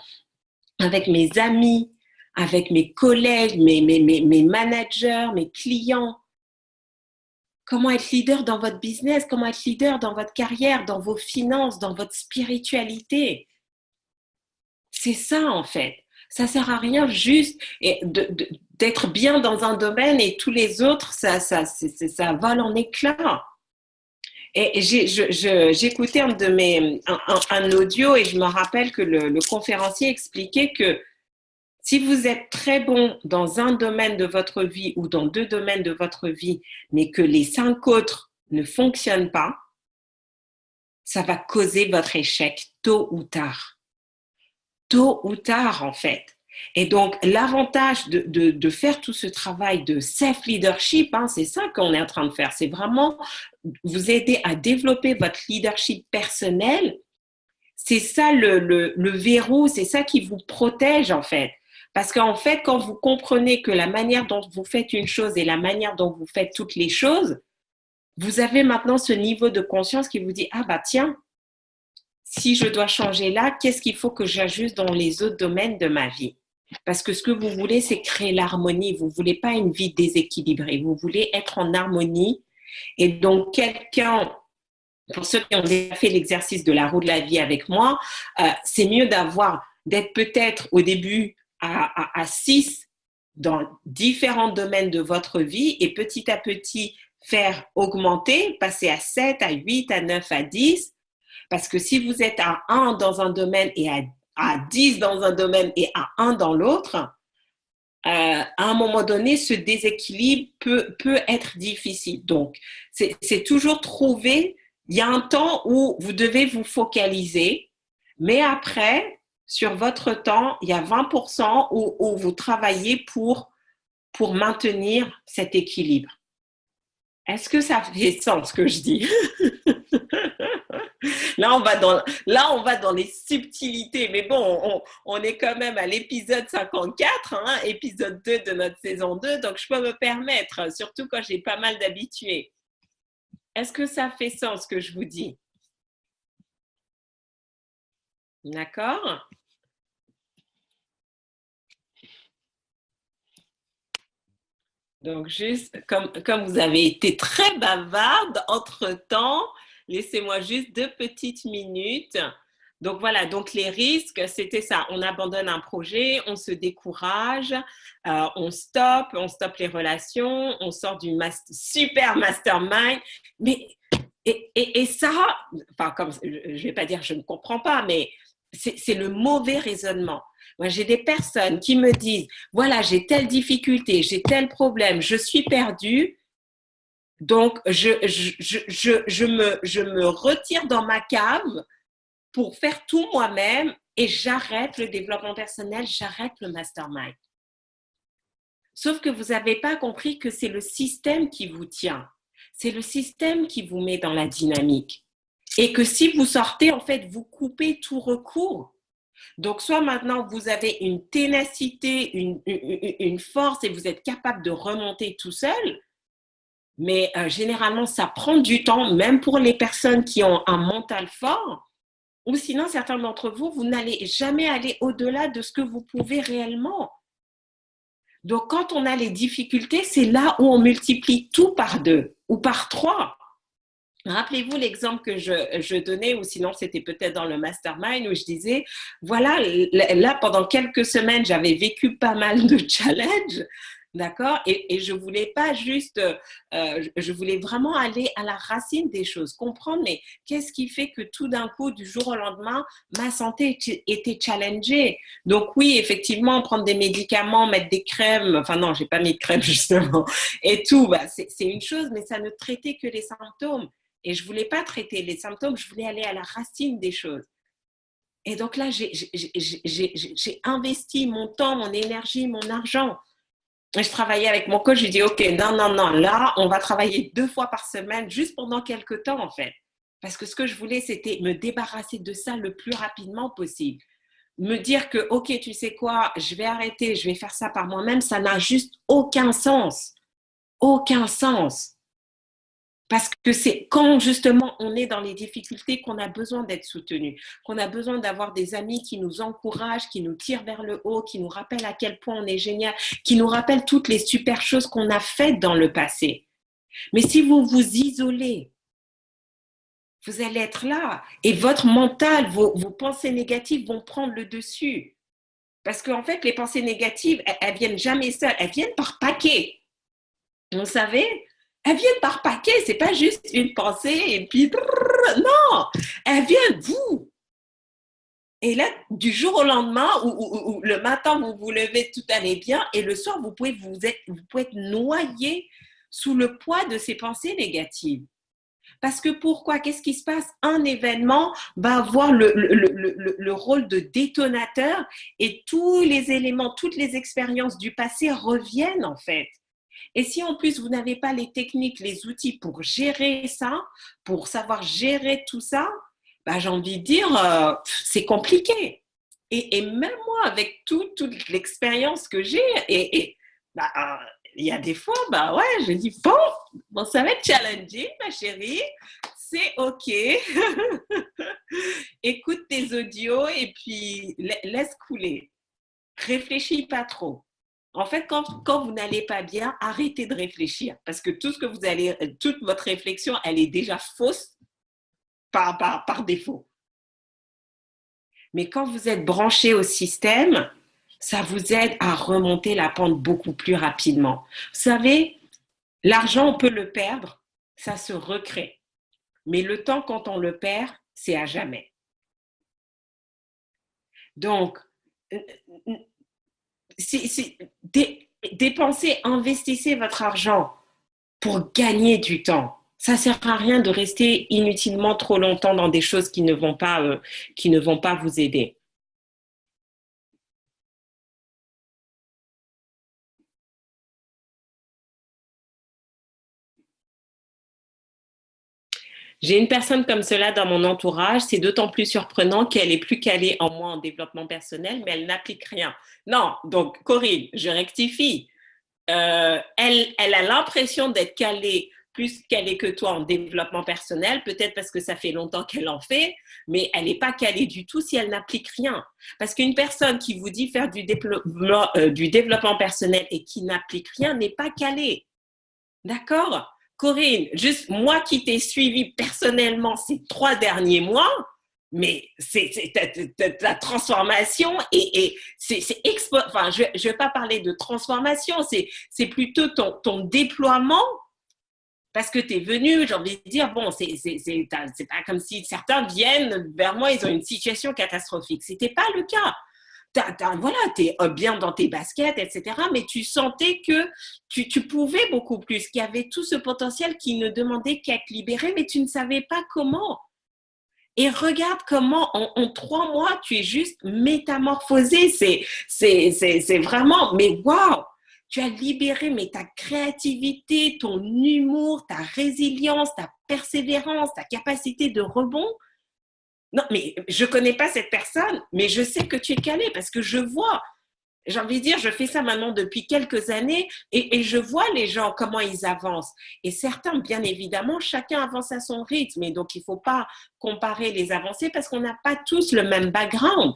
avec mes amis, avec mes collègues, mes managers, mes clients. Comment être leader dans votre business, comment être leader dans votre carrière, dans vos finances, dans votre spiritualité. C'est ça en fait. Ça sert à rien juste d'être bien dans un domaine et tous les autres, ça vole en éclats. Et j'écoutais un audio et je me rappelle que le conférencier expliquait que si vous êtes très bon dans un domaine de votre vie ou dans 2 domaines de votre vie, mais que les 5 autres ne fonctionnent pas, ça va causer votre échec tôt ou tard. Tôt ou tard, en fait. Et donc, l'avantage de faire tout ce travail de self-leadership, c'est ça qu'on est en train de faire. C'est vraiment vous aider à développer votre leadership personnel. C'est ça le verrou, c'est ça qui vous protège, en fait. Parce qu'en fait, quand vous comprenez que la manière dont vous faites une chose est la manière dont vous faites toutes les choses, vous avez maintenant ce niveau de conscience qui vous dit, ah bah tiens, si je dois changer là, qu'est-ce qu'il faut que j'ajuste dans les autres domaines de ma vie? Parce que ce que vous voulez, c'est créer l'harmonie. Vous ne voulez pas une vie déséquilibrée. Vous voulez être en harmonie. Et donc, quelqu'un, pour ceux qui ont déjà fait l'exercice de la roue de la vie avec moi, c'est mieux d'être peut-être au début à 6 dans différents domaines de votre vie et petit à petit faire augmenter, passer à 7, à 8, à 9, à 10. Parce que si vous êtes à 1 dans un domaine et à 10 dans un domaine et à 1 dans l'autre, à un moment donné, ce déséquilibre peut être difficile. Donc, c'est toujours trouver, il y a un temps où vous devez vous focaliser, mais après, sur votre temps, il y a 20% où vous travaillez pour maintenir cet équilibre. Est-ce que ça fait sens ce que je dis? Là, on va dans les subtilités, mais bon, on est quand même à l'épisode 54, épisode 2 de notre saison 2, donc je peux me permettre, surtout quand j'ai pas mal d'habitués. Est-ce que ça fait sens ce que je vous dis? D'accord? Donc, juste comme vous avez été très bavarde entre-temps, laissez-moi juste 2 petites minutes. Donc voilà, donc les risques, c'était ça. On abandonne un projet, on se décourage, on stoppe les relations, on sort du super mastermind. Mais et ça, enfin comme je vais pas dire je ne comprends pas, mais c'est le mauvais raisonnement. Moi, j'ai des personnes qui me disent, voilà, j'ai telle difficulté, j'ai tel problème, je suis perdue, donc je me retire dans ma cave pour faire tout moi-même et j'arrête le développement personnel, j'arrête le mastermind. Sauf que vous n'avez pas compris que c'est le système qui vous tient. C'est le système qui vous met dans la dynamique. Et que si vous sortez, en fait, vous coupez tout recours. Donc, soit maintenant, vous avez une ténacité, une force et vous êtes capable de remonter tout seul. Mais généralement, ça prend du temps, même pour les personnes qui ont un mental fort. Ou sinon, certains d'entre vous, vous n'allez jamais aller au-delà de ce que vous pouvez réellement. Donc, quand on a les difficultés, c'est là où on multiplie tout par 2 ou par 3. Rappelez-vous l'exemple que je donnais, ou sinon c'était peut-être dans le mastermind où je disais, voilà, là pendant quelques semaines, j'avais vécu pas mal de challenges, d'accord, et je voulais pas juste, je voulais vraiment aller à la racine des choses, comprendre, mais qu'est-ce qui fait que tout d'un coup, du jour au lendemain, ma santé était challengée. Donc oui, effectivement, prendre des médicaments, mettre des crèmes, enfin non, j'ai pas mis de crème justement, et tout, c'est une chose, mais ça ne traitait que les symptômes. Et je ne voulais pas traiter les symptômes, je voulais aller à la racine des choses. Et donc là, j'ai investi mon temps, mon énergie, mon argent. Et je travaillais avec mon coach, je lui dis, OK, non, là, on va travailler 2 fois par semaine, juste pendant quelques temps, en fait. Parce que ce que je voulais, c'était me débarrasser de ça le plus rapidement possible. Me dire que, OK, tu sais quoi, je vais arrêter, je vais faire ça par moi-même, ça n'a juste aucun sens. Aucun sens. Parce que c'est quand justement on est dans les difficultés qu'on a besoin d'être soutenu, qu'on a besoin d'avoir des amis qui nous encouragent, qui nous tirent vers le haut, qui nous rappellent à quel point on est génial, qui nous rappellent toutes les super choses qu'on a faites dans le passé. Mais si vous vous isolez, vous allez être là et votre mental, vos pensées négatives vont prendre le dessus. Parce qu'en fait, les pensées négatives, elles viennent jamais seules, elles viennent par paquet. Vous savez, elles viennent par paquet, c'est pas juste une pensée et puis non, elles viennent vous. Et là, du jour au lendemain, ou le matin, vous vous levez, tout allait bien, et le soir, vous pouvez être noyé sous le poids de ces pensées négatives. Parce que pourquoi? Qu'est-ce qui se passe? Un événement va avoir le rôle de détonateur et tous les éléments, toutes les expériences du passé reviennent en fait. Et si en plus vous n'avez pas les techniques, les outils pour gérer ça, pour savoir gérer tout ça, bah, j'ai envie de dire, c'est compliqué. Et même moi, avec toute l'expérience que j'ai, bah, il y a des fois, bah ouais, je dis, bon, ça va être challenging, ma chérie, c'est OK. Écoute tes audios et puis laisse couler. Réfléchis pas trop. En fait, quand vous n'allez pas bien, arrêtez de réfléchir parce que toute votre réflexion, elle est déjà fausse par défaut. Mais quand vous êtes branché au système, ça vous aide à remonter la pente beaucoup plus rapidement. Vous savez, l'argent, on peut le perdre, ça se recrée. Mais le temps, quand on le perd, c'est à jamais. Donc, dépensez, investissez votre argent pour gagner du temps. Ça ne sert à rien de rester inutilement trop longtemps dans des choses qui ne vont pas vous aider. J'ai une personne comme cela dans mon entourage, c'est d'autant plus surprenant qu'elle est plus calée en moi en développement personnel, mais elle n'applique rien. Non, donc Corinne, je rectifie. Elle a l'impression d'être calée, plus calée que toi en développement personnel, peut-être parce que ça fait longtemps qu'elle en fait, mais elle n'est pas calée du tout si elle n'applique rien. Parce qu'une personne qui vous dit faire du développement personnel et qui n'applique rien n'est pas calée. D'accord? Corinne, juste moi qui t'ai suivi personnellement ces 3 derniers mois, mais c'est la transformation et enfin, je ne vais pas parler de transformation, c'est plutôt ton déploiement parce que tu es venu, j'ai envie de dire, bon, c'est pas comme si certains viennent vers moi, ils ont une situation catastrophique. Ce n'était pas le cas. Voilà, tu es bien dans tes baskets, etc. Mais tu sentais que tu pouvais beaucoup plus, qu'il y avait tout ce potentiel qui ne demandait qu'à être libéré, mais tu ne savais pas comment. Et regarde comment en 3 mois, tu es juste métamorphosé. C'est vraiment, mais waouh! Tu as libéré mais ta créativité, ton humour, ta résilience, ta persévérance, ta capacité de rebond. Non, mais je ne connais pas cette personne, mais je sais que tu es calé parce que je vois. J'ai envie de dire, je fais ça maintenant depuis quelques années et je vois les gens, comment ils avancent. Et certains, bien évidemment, chacun avance à son rythme. Et donc, il ne faut pas comparer les avancées parce qu'on n'a pas tous le même background.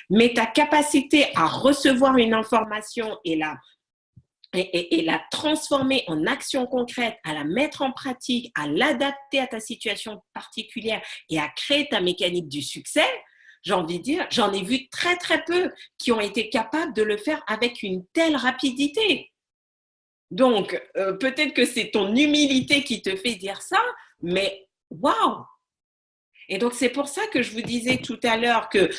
Mais ta capacité à recevoir une information et la transformer en action concrète, à la mettre en pratique, à l'adapter à ta situation particulière et à créer ta mécanique du succès, j'ai envie de dire, j'en ai vu très très peu qui ont été capables de le faire avec une telle rapidité. Donc, peut-être que c'est ton humilité qui te fait dire ça, mais waouh! Et donc, c'est pour ça que je vous disais tout à l'heure que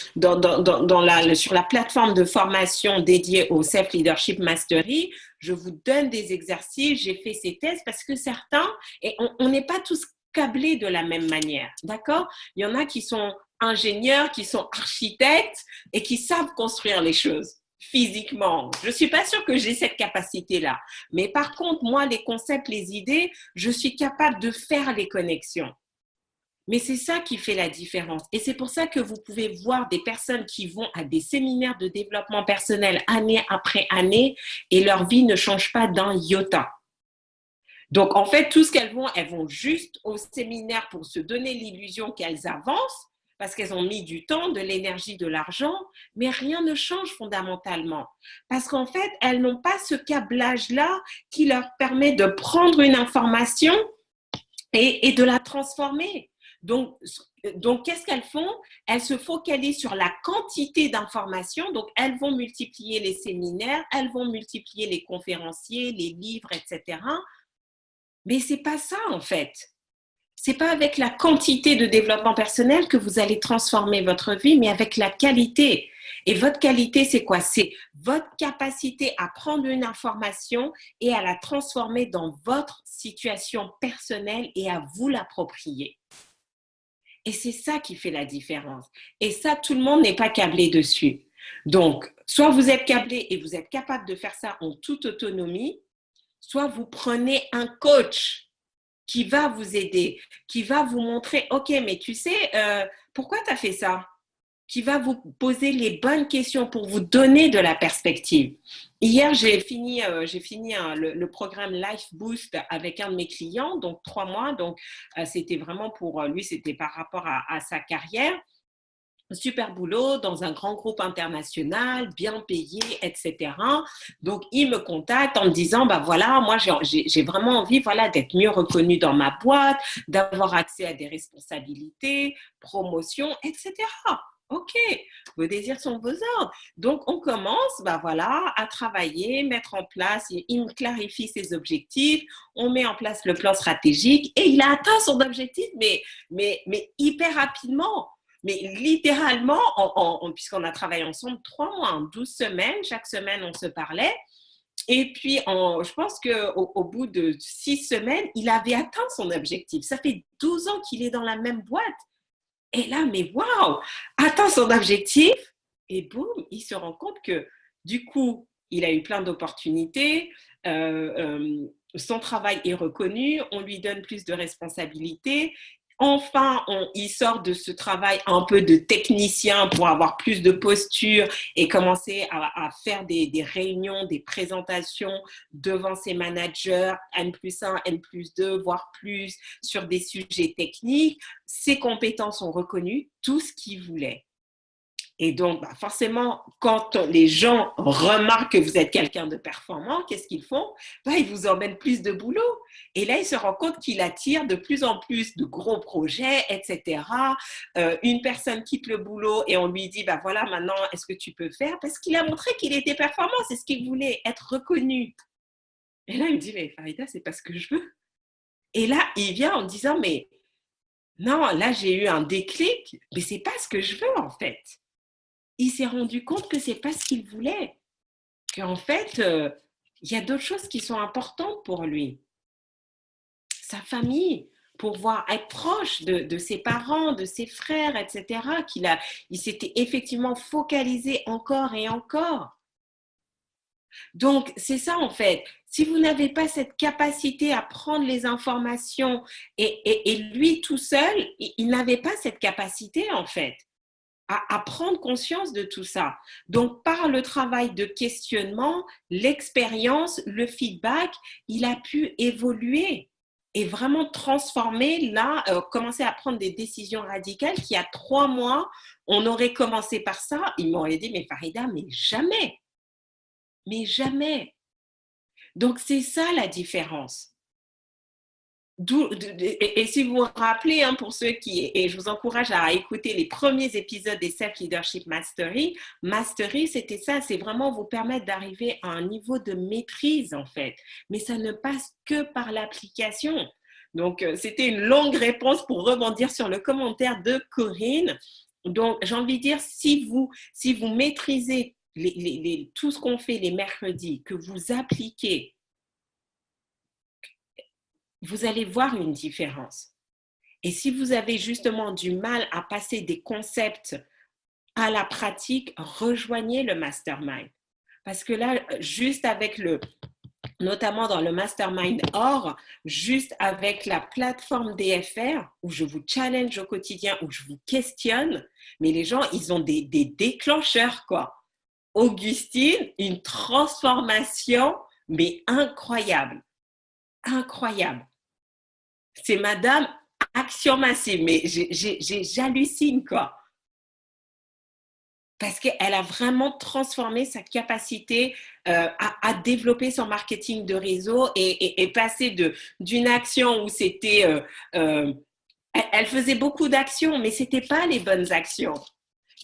sur la plateforme de formation dédiée au Self-Leadership Mastery, je vous donne des exercices, j'ai fait ces tests parce que certains, et on n'est pas tous câblés de la même manière, d'accord? Il y en a qui sont ingénieurs, qui sont architectes et qui savent construire les choses physiquement. Je ne suis pas sûre que j'ai cette capacité-là. Mais par contre, moi, les concepts, les idées, je suis capable de faire les connexions. Mais c'est ça qui fait la différence. Et c'est pour ça que vous pouvez voir des personnes qui vont à des séminaires de développement personnel année après année et leur vie ne change pas d'un iota. Donc, en fait, tout ce qu'elles vont juste au séminaire pour se donner l'illusion qu'elles avancent parce qu'elles ont mis du temps, de l'énergie, de l'argent, mais rien ne change fondamentalement. Parce qu'en fait, elles n'ont pas ce câblage-là qui leur permet de prendre une information et de la transformer. Donc, Donc, qu'est-ce qu'elles font? Elles se focalisent sur la quantité d'informations. Donc, elles vont multiplier les séminaires, elles vont multiplier les conférenciers, les livres, etc. Mais c'est pas ça, en fait. C'est pas avec la quantité de développement personnel que vous allez transformer votre vie, mais avec la qualité. Et votre qualité, c'est quoi? C'est votre capacité à prendre une information et à la transformer dans votre situation personnelle et à vous l'approprier. Et c'est ça qui fait la différence. Et ça, tout le monde n'est pas câblé dessus. Donc, soit vous êtes câblé et vous êtes capable de faire ça en toute autonomie, soit vous prenez un coach qui va vous aider, qui va vous montrer, OK, mais tu sais, pourquoi tu as fait ça? Qui va vous poser les bonnes questions pour vous donner de la perspective. Hier, j'ai fini le programme Life Boost avec un de mes clients, donc 3 mois. Donc, c'était vraiment pour lui, c'était par rapport à sa carrière. Super boulot dans un grand groupe international, bien payé, etc. Donc, il me contacte en me disant, bah voilà, moi, j'ai vraiment envie, voilà, d'être mieux reconnue dans ma boîte, d'avoir accès à des responsabilités, promotion, etc. OK, vos désirs sont vos ordres. Donc, on commence, bah voilà, à travailler, mettre en place, il me clarifie ses objectifs, on met en place le plan stratégique et il a atteint son objectif, mais hyper rapidement. Mais littéralement, puisqu'on a travaillé ensemble 3 mois, 12 semaines, chaque semaine, on se parlait. Et puis, je pense qu'au bout de 6 semaines, il avait atteint son objectif. Ça fait 12 ans qu'il est dans la même boîte. Et là, mais waouh, atteint son objectif. Et boum, il se rend compte que du coup, il a eu plein d'opportunités. Son travail est reconnu. On lui donne plus de responsabilités. Enfin, il sort de ce travail un peu de technicien pour avoir plus de posture et commencer à faire des réunions, des présentations devant ses managers, N+1, N+2, voire plus, sur des sujets techniques. Ses compétences sont reconnues, tout ce qu'il voulait. Et donc, bah forcément, quand les gens remarquent que vous êtes quelqu'un de performant, qu'est-ce qu'ils font? Bah, ils vous emmènent plus de boulot. Et là, il se rend compte qu'il attire de plus en plus de gros projets, etc. Une personne quitte le boulot et on lui dit, bah voilà, maintenant, est-ce que tu peux faire? Parce qu'il a montré qu'il était performant, c'est ce qu'il voulait, être reconnu. Et là, il me dit, mais Farida, c'est pas ce que je veux. Et là, il vient en disant, mais non, là, j'ai eu un déclic, mais c'est pas ce que je veux, en fait. Il s'est rendu compte que c'est pas ce qu'il voulait, qu'en fait, il y a d'autres choses qui sont importantes pour lui. Sa famille, pouvoir être proche de ses parents, de ses frères, etc. Il s'était effectivement focalisé encore et encore. Donc, c'est ça en fait. Si vous n'avez pas cette capacité à prendre les informations et lui tout seul, il n'avait pas cette capacité en fait. À prendre conscience de tout ça. Donc, par le travail de questionnement, l'expérience, le feedback, il a pu évoluer et vraiment transformer, là, commencer à prendre des décisions radicales qui, à 3 mois, on aurait commencé par ça. Ils m'auraient dit, mais Farida, mais jamais. Mais jamais. Donc, c'est ça la différence. Et si vous vous rappelez, hein, pour ceux et je vous encourage à écouter les premiers épisodes des Self-Leadership Mastery, Mastery, c'était ça, c'est vraiment vous permettre d'arriver à un niveau de maîtrise, en fait. Mais ça ne passe que par l'application. Donc, c'était une longue réponse pour rebondir sur le commentaire de Corinne. Donc, j'ai envie de dire, si vous maîtrisez tout ce qu'on fait les mercredis, que vous appliquez, vous allez voir une différence. Et si vous avez justement du mal à passer des concepts à la pratique, rejoignez le mastermind. Parce que là, juste avec notamment dans le mastermind or, juste avec la plateforme DFR, où je vous challenge au quotidien, où je vous questionne, mais les gens, ils ont des déclencheurs, quoi. Augustine, une transformation, mais incroyable. Incroyable. C'est madame action massive, mais j'hallucine, quoi. Parce qu'elle a vraiment transformé sa capacité à développer son marketing de réseau et passer d'une action où c'était Elle faisait beaucoup d'actions, mais ce n'étaient pas les bonnes actions.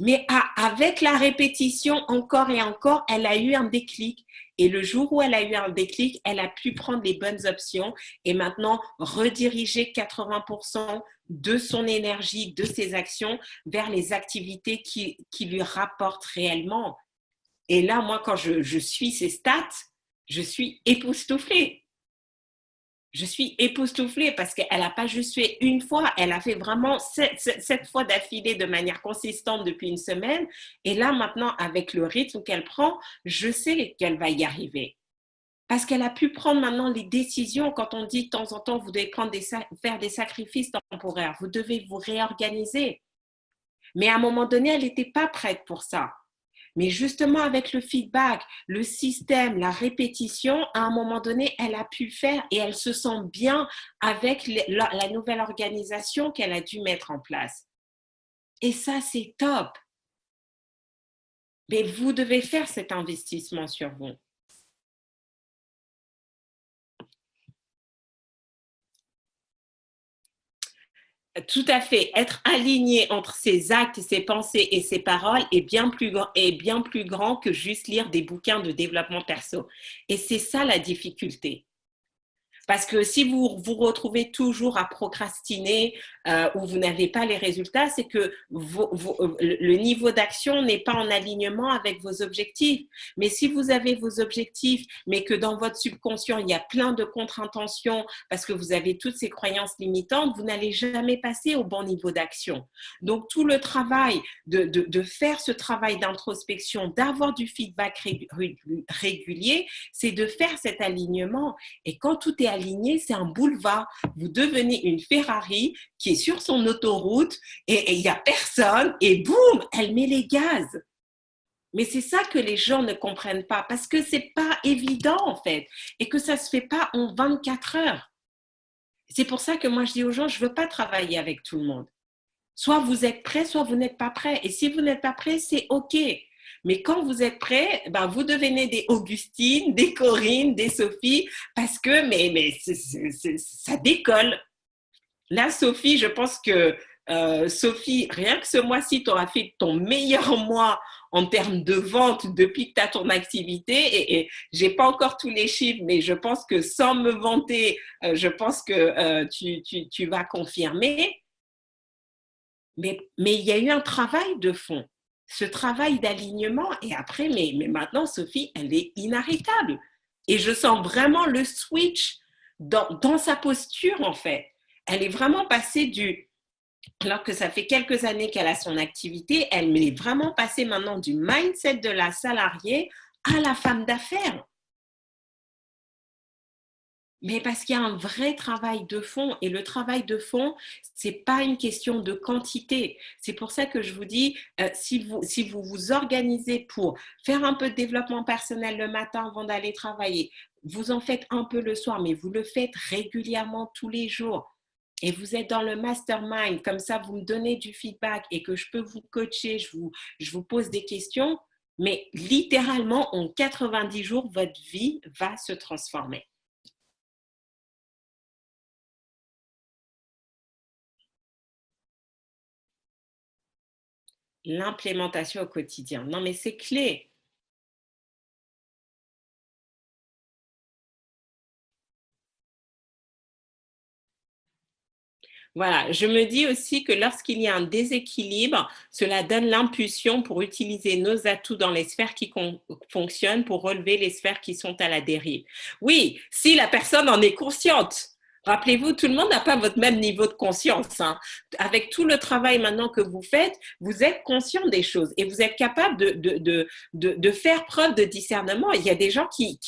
Mais avec la répétition, encore et encore, elle a eu un déclic. Et le jour où elle a eu un déclic, elle a pu prendre les bonnes options et maintenant rediriger 80% de son énergie, de ses actions vers les activités qui lui rapportent réellement. Et là, moi, quand je suis ces stats, je suis époustouflée. Je suis époustouflée parce qu'elle n'a pas juste fait une fois, elle a fait vraiment 7 fois d'affilée de manière consistante depuis une semaine. Et là, maintenant, avec le rythme qu'elle prend, je sais qu'elle va y arriver. Parce qu'elle a pu prendre maintenant les décisions. Quand on dit de temps en temps, vous devez faire des sacrifices temporaires, vous devez vous réorganiser. Mais à un moment donné, elle n'était pas prête pour ça. Mais justement, avec le feedback, le système, la répétition, à un moment donné, elle a pu faire et elle se sent bien avec la nouvelle organisation qu'elle a dû mettre en place. Et ça, c'est top. Mais vous devez faire cet investissement sur vous. Tout à fait. Être aligné entre ses actes, ses pensées et ses paroles est bien plus grand que juste lire des bouquins de développement perso. Et c'est ça la difficulté. Parce que si vous vous retrouvez toujours à procrastiner ou vous n'avez pas les résultats, c'est que le niveau d'action n'est pas en alignement avec vos objectifs. Mais si vous avez vos objectifs, mais que dans votre subconscient, il y a plein de contre-intentions parce que vous avez toutes ces croyances limitantes, vous n'allez jamais passer au bon niveau d'action. Donc, tout le travail de faire ce travail d'introspection, d'avoir du feedback régulier, c'est de faire cet alignement. Et quand tout est aligné, c'est un boulevard. Vous devenez une Ferrari qui est sur son autoroute et il n'y a personne et boum, elle met les gaz. Mais c'est ça que les gens ne comprennent pas parce que c'est pas évident en fait et que ça se fait pas en 24 heures. C'est pour ça que moi je dis aux gens, je veux pas travailler avec tout le monde. Soit vous êtes prêt, soit vous n'êtes pas prêt. Et si vous n'êtes pas prêt, c'est OK. Mais quand vous êtes prêt, ben vous devenez des Augustine, des Corinne, des Sophie, parce que ça décolle. Là, Sophie, je pense que Sophie, rien que ce mois-ci, tu auras fait ton meilleur mois en termes de vente depuis que tu as ton activité. Et je n'ai pas encore tous les chiffres, mais je pense que sans me vanter, je pense que tu vas confirmer. Mais il y a eu un travail de fond, ce travail d'alignement. Et après, mais maintenant, Sophie, elle est inarrêtable. Et je sens vraiment le switch dans sa posture, en fait. Elle est vraiment passée alors que ça fait quelques années qu'elle a son activité, elle est vraiment passée maintenant du mindset de la salariée à la femme d'affaires. Mais parce qu'il y a un vrai travail de fond et le travail de fond, c'est pas une question de quantité. C'est pour ça que je vous dis, si vous vous organisez pour faire un peu de développement personnel le matin avant d'aller travailler, vous en faites un peu le soir, mais vous le faites régulièrement tous les jours. Et vous êtes dans le mastermind, comme ça vous me donnez du feedback et que je peux vous coacher, je vous pose des questions, mais littéralement en 90 jours, votre vie va se transformer. L'implémentation au quotidien. Non, mais c'est clé. Voilà, je me dis aussi que lorsqu'il y a un déséquilibre, cela donne l'impulsion pour utiliser nos atouts dans les sphères qui fonctionnent pour relever les sphères qui sont à la dérive. Oui, si la personne en est consciente. Rappelez-vous, tout le monde n'a pas votre même niveau de conscience. Hein. Avec tout le travail maintenant que vous faites, vous êtes conscient des choses et vous êtes capable de faire preuve de discernement. Il y a des gens qui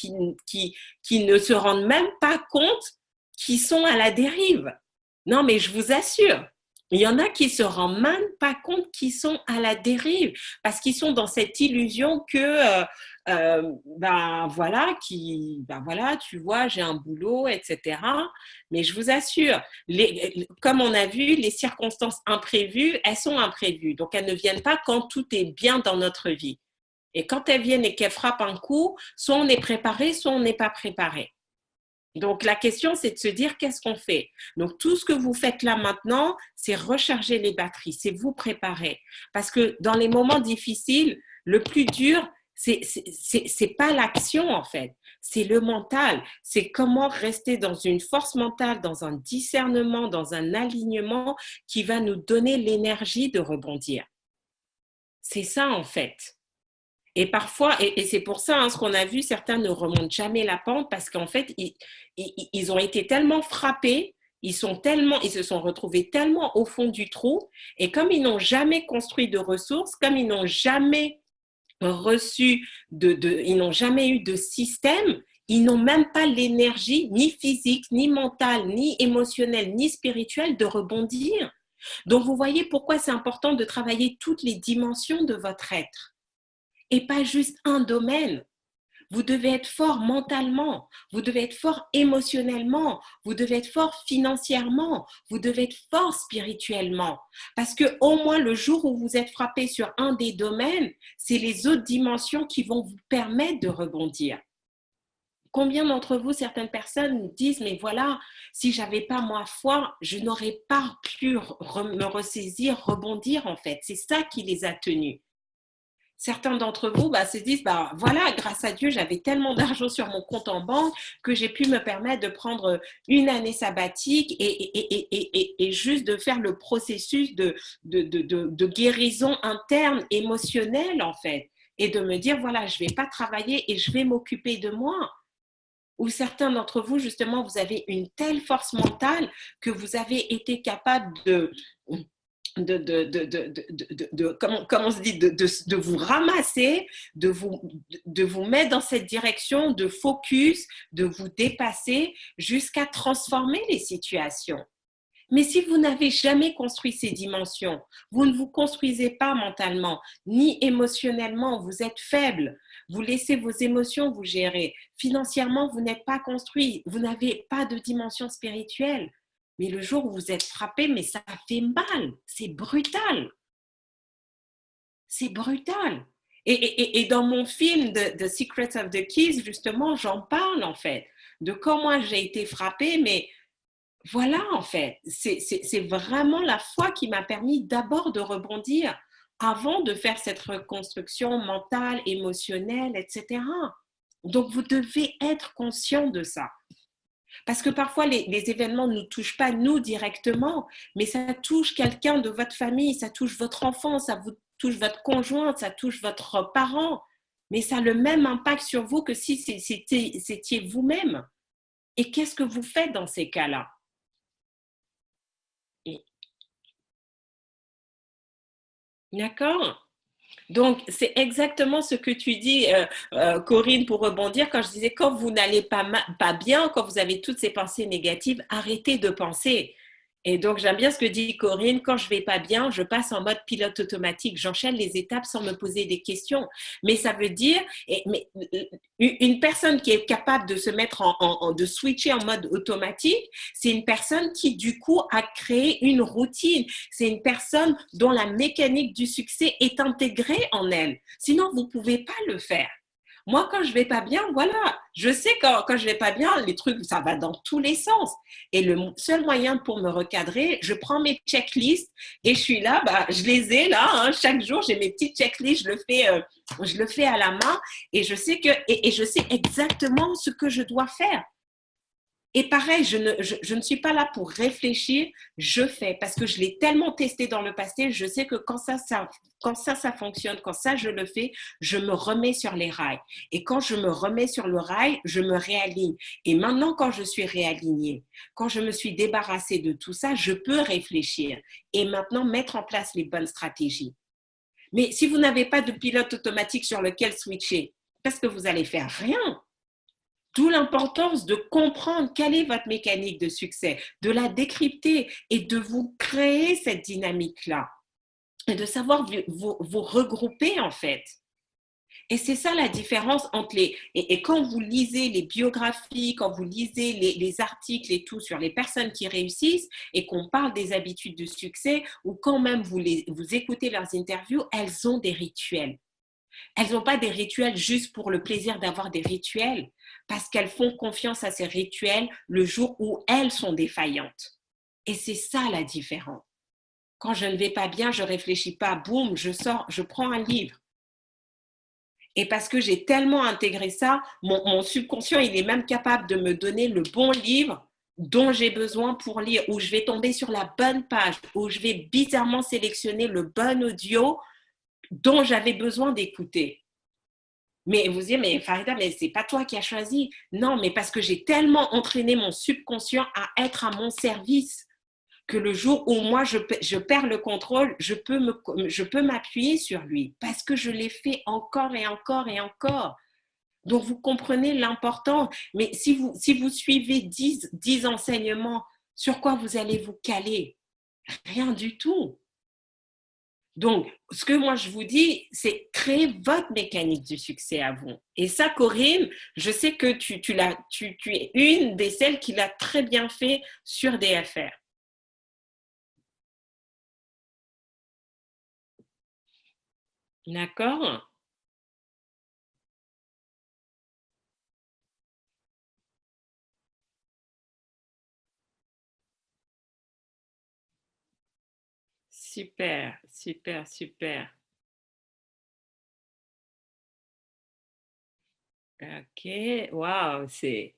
ne se rendent même pas compte qu'ils sont à la dérive. Non, mais je vous assure, il y en a qui se rendent même pas compte qu'ils sont à la dérive parce qu'ils sont dans cette illusion que ben voilà, tu vois, j'ai un boulot, etc. Mais je vous assure, comme on a vu, les circonstances imprévues, elles sont imprévues. Donc, elles ne viennent pas quand tout est bien dans notre vie. Et quand elles viennent et qu'elles frappent un coup, soit on est préparé, soit on n'est pas préparé. Donc, la question, c'est de se dire qu'est-ce qu'on fait. Donc, tout ce que vous faites là maintenant, c'est recharger les batteries, c'est vous préparer. Parce que dans les moments difficiles, le plus dur, c'est pas l'action en fait, c'est le mental. C'est comment rester dans une force mentale, dans un discernement, dans un alignement qui va nous donner l'énergie de rebondir. C'est ça en fait. Et parfois, et c'est pour ça, ce qu'on a vu, certains ne remontent jamais la pente parce qu'en fait, ils ont été tellement frappés, ils se sont retrouvés tellement au fond du trou, et comme ils n'ont jamais construit de ressources, comme ils n'ont jamais reçu ils n'ont jamais eu de système, ils n'ont même pas l'énergie, ni physique, ni mentale, ni émotionnelle, ni spirituelle de rebondir. Donc, vous voyez pourquoi c'est important de travailler toutes les dimensions de votre être et pas juste un domaine. Vous devez être fort mentalement, vous devez être fort émotionnellement, vous devez être fort financièrement, vous devez être fort spirituellement. Parce que au moins le jour où vous êtes frappé sur un des domaines, c'est les autres dimensions qui vont vous permettre de rebondir. Combien d'entre vous, certaines personnes disent, mais voilà, si j'avais pas moi foi, je n'aurais pas pu me ressaisir, rebondir en fait. C'est ça qui les a tenus. Certains d'entre vous se disent, voilà, grâce à Dieu, j'avais tellement d'argent sur mon compte en banque que j'ai pu me permettre de prendre une année sabbatique et juste de faire le processus de guérison interne, émotionnelle en fait. Et de me dire, voilà, je ne vais pas travailler et je vais m'occuper de moi. Ou certains d'entre vous, justement, vous avez une telle force mentale que vous avez été capable comment on se dit, de vous ramasser, de vous mettre dans cette direction, de focus, de vous dépasser jusqu'à transformer les situations. Mais si vous n'avez jamais construit ces dimensions, vous ne vous construisez pas mentalement, ni émotionnellement, vous êtes faible, vous laissez vos émotions vous gérer. Financièrement, vous n'êtes pas construit, vous n'avez pas de dimension spirituelle. Mais le jour où vous êtes frappé, mais ça fait mal, c'est brutal. C'est brutal. Et dans mon film The Secrets of the Keys, justement, j'en parle en fait, de comment j'ai été frappée, mais voilà en fait, c'est vraiment la foi qui m'a permis d'abord de rebondir avant de faire cette reconstruction mentale, émotionnelle, etc. Donc, vous devez être conscient de ça. Parce que parfois, les événements ne nous touchent pas nous directement, mais ça touche quelqu'un de votre famille, ça touche votre enfant, ça vous touche votre conjoint, ça touche votre parent. Mais ça a le même impact sur vous que si c'était vous-même. Et qu'est-ce que vous faites dans ces cas-là? D'accord? Donc, c'est exactement ce que tu dis, Corinne, pour rebondir, quand je disais, quand vous n'allez pas bien, quand vous avez toutes ces pensées négatives, arrêtez de penser. Et donc, j'aime bien ce que dit Corinne, quand je vais pas bien, je passe en mode pilote automatique, j'enchaîne les étapes sans me poser des questions. Mais ça veut dire, une personne qui est capable de se mettre de switcher en mode automatique, c'est une personne qui, du coup, a créé une routine. C'est une personne dont la mécanique du succès est intégrée en elle. Sinon, vous pouvez pas le faire. Moi, quand je vais pas bien, voilà, je sais quand je vais pas bien, les trucs, ça va dans tous les sens. Et le seul moyen pour me recadrer, je prends mes checklists et je suis là, je les ai là, hein, chaque jour, j'ai mes petites checklists, je le fais à la main et je sais et je sais exactement ce que je dois faire. Et pareil, je ne suis pas là pour réfléchir, je fais parce que je l'ai tellement testé dans le passé, je sais que quand ça fonctionne, quand ça je le fais, je me remets sur les rails. Et quand je me remets sur le rail, je me réaligne. Et maintenant, quand je suis réalignée, quand je me suis débarrassée de tout ça, je peux réfléchir et maintenant mettre en place les bonnes stratégies. Mais si vous n'avez pas de pilote automatique sur lequel switcher, parce que vous allez faire rien. D'où l'importance de comprendre quelle est votre mécanique de succès, de la décrypter et de vous créer cette dynamique-là et de savoir vous regrouper en fait. Et c'est ça la différence entre et quand vous lisez les biographies, quand vous lisez les articles et tout sur les personnes qui réussissent et qu'on parle des habitudes de succès ou quand même vous écoutez leurs interviews, elles ont des rituels. Elles n'ont pas des rituels juste pour le plaisir d'avoir des rituels. parce qu'elles font confiance à ces rituels le jour où elles sont défaillantes. Et c'est ça la différence. Quand je ne vais pas bien, je ne réfléchis pas, boum, je sors, je prends un livre. Et parce que j'ai tellement intégré ça, mon subconscient, il est même capable de me donner le bon livre dont j'ai besoin pour lire, où je vais tomber sur la bonne page, où je vais bizarrement sélectionner le bon audio dont j'avais besoin d'écouter. Mais vous dites, mais Farida, mais c'est pas toi qui as choisi. Non, mais parce que j'ai tellement entraîné mon subconscient à être à mon service que le jour où moi je perds le contrôle, je peux m'appuyer sur lui parce que je l'ai fait encore et encore et encore. Donc vous comprenez l'important. Mais si vous suivez 10 enseignements, sur quoi vous allez vous caler? Rien du tout. Donc, ce que moi je vous dis, c'est créer votre mécanique du succès à vous. Et ça, Corinne, je sais que tu es une des celles qui l'a très bien fait sur DFR. D'accord? Super, super, super. Ok, waouh, c'est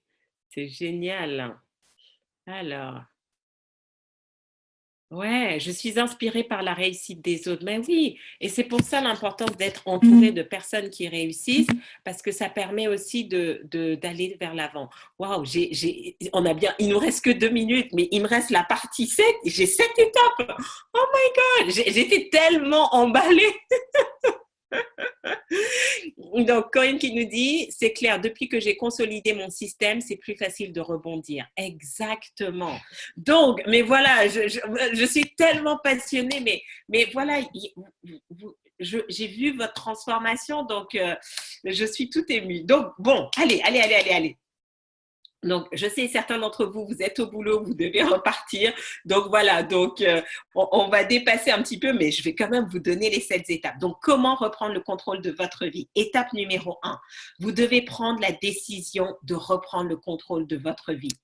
génial. Alors, ouais, je suis inspirée par la réussite des autres. Mais oui, et c'est pour ça l'importance d'être entourée de personnes qui réussissent, parce que ça permet aussi d'aller vers l'avant. Waouh, on a bien, il nous reste que 2 minutes, mais il me reste la partie 7. J'ai 7 étapes. Oh my God, j'étais tellement emballée. Donc, Corinne qui nous dit, c'est clair, depuis que j'ai consolidé mon système, c'est plus facile de rebondir. Exactement. Donc, mais voilà, je suis tellement passionnée, mais voilà, j'ai vu votre transformation, donc je suis tout émue. Donc, bon, allez. Donc, je sais, certains d'entre vous, vous êtes au boulot, vous devez repartir. Donc, voilà, donc on va dépasser un petit peu, mais je vais quand même vous donner les 7 étapes. Donc, comment reprendre le contrôle de votre vie? Étape numéro 1, vous devez prendre la décision de reprendre le contrôle de votre vie.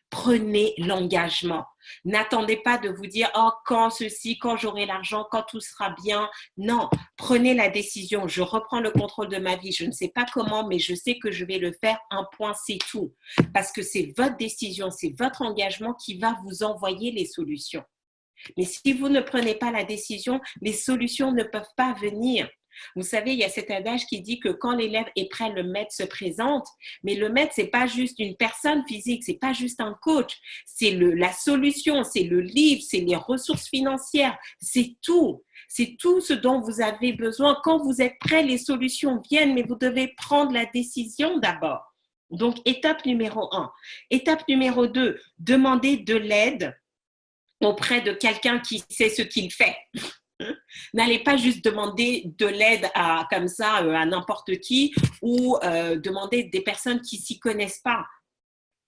Prenez l'engagement. N'attendez pas de vous dire, oh, quand ceci, quand j'aurai l'argent, quand tout sera bien. Non, prenez la décision. Je reprends le contrôle de ma vie. Je ne sais pas comment, mais je sais que je vais le faire. Un point, c'est tout. Parce que c'est votre décision, c'est votre engagement qui va vous envoyer les solutions. Mais si vous ne prenez pas la décision, les solutions ne peuvent pas venir. Vous savez, il y a cet adage qui dit que quand l'élève est prêt, le maître se présente. Mais le maître, c'est pas juste une personne physique, c'est pas juste un coach. C'est la solution, c'est le livre, c'est les ressources financières, c'est tout. C'est tout ce dont vous avez besoin. Quand vous êtes prêt, les solutions viennent, mais vous devez prendre la décision d'abord. Donc, étape numéro 1. Étape numéro 2, demandez de l'aide auprès de quelqu'un qui sait ce qu'il fait. N'allez pas juste demander de l'aide comme ça à n'importe qui ou demander des personnes qui s'y connaissent pas.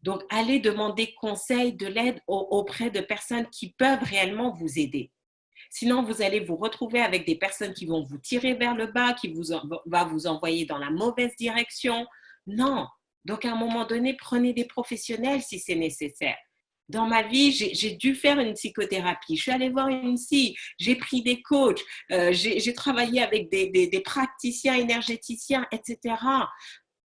Donc, allez demander conseil, de l'aide auprès de personnes qui peuvent réellement vous aider. Sinon, vous allez vous retrouver avec des personnes qui vont vous tirer vers le bas, qui va vous envoyer dans la mauvaise direction. Non. Donc, à un moment donné, prenez des professionnels si c'est nécessaire. Dans ma vie, j'ai dû faire une psychothérapie. Je suis allée voir une psy, j'ai pris des coachs, j'ai travaillé avec des praticiens énergéticiens, etc.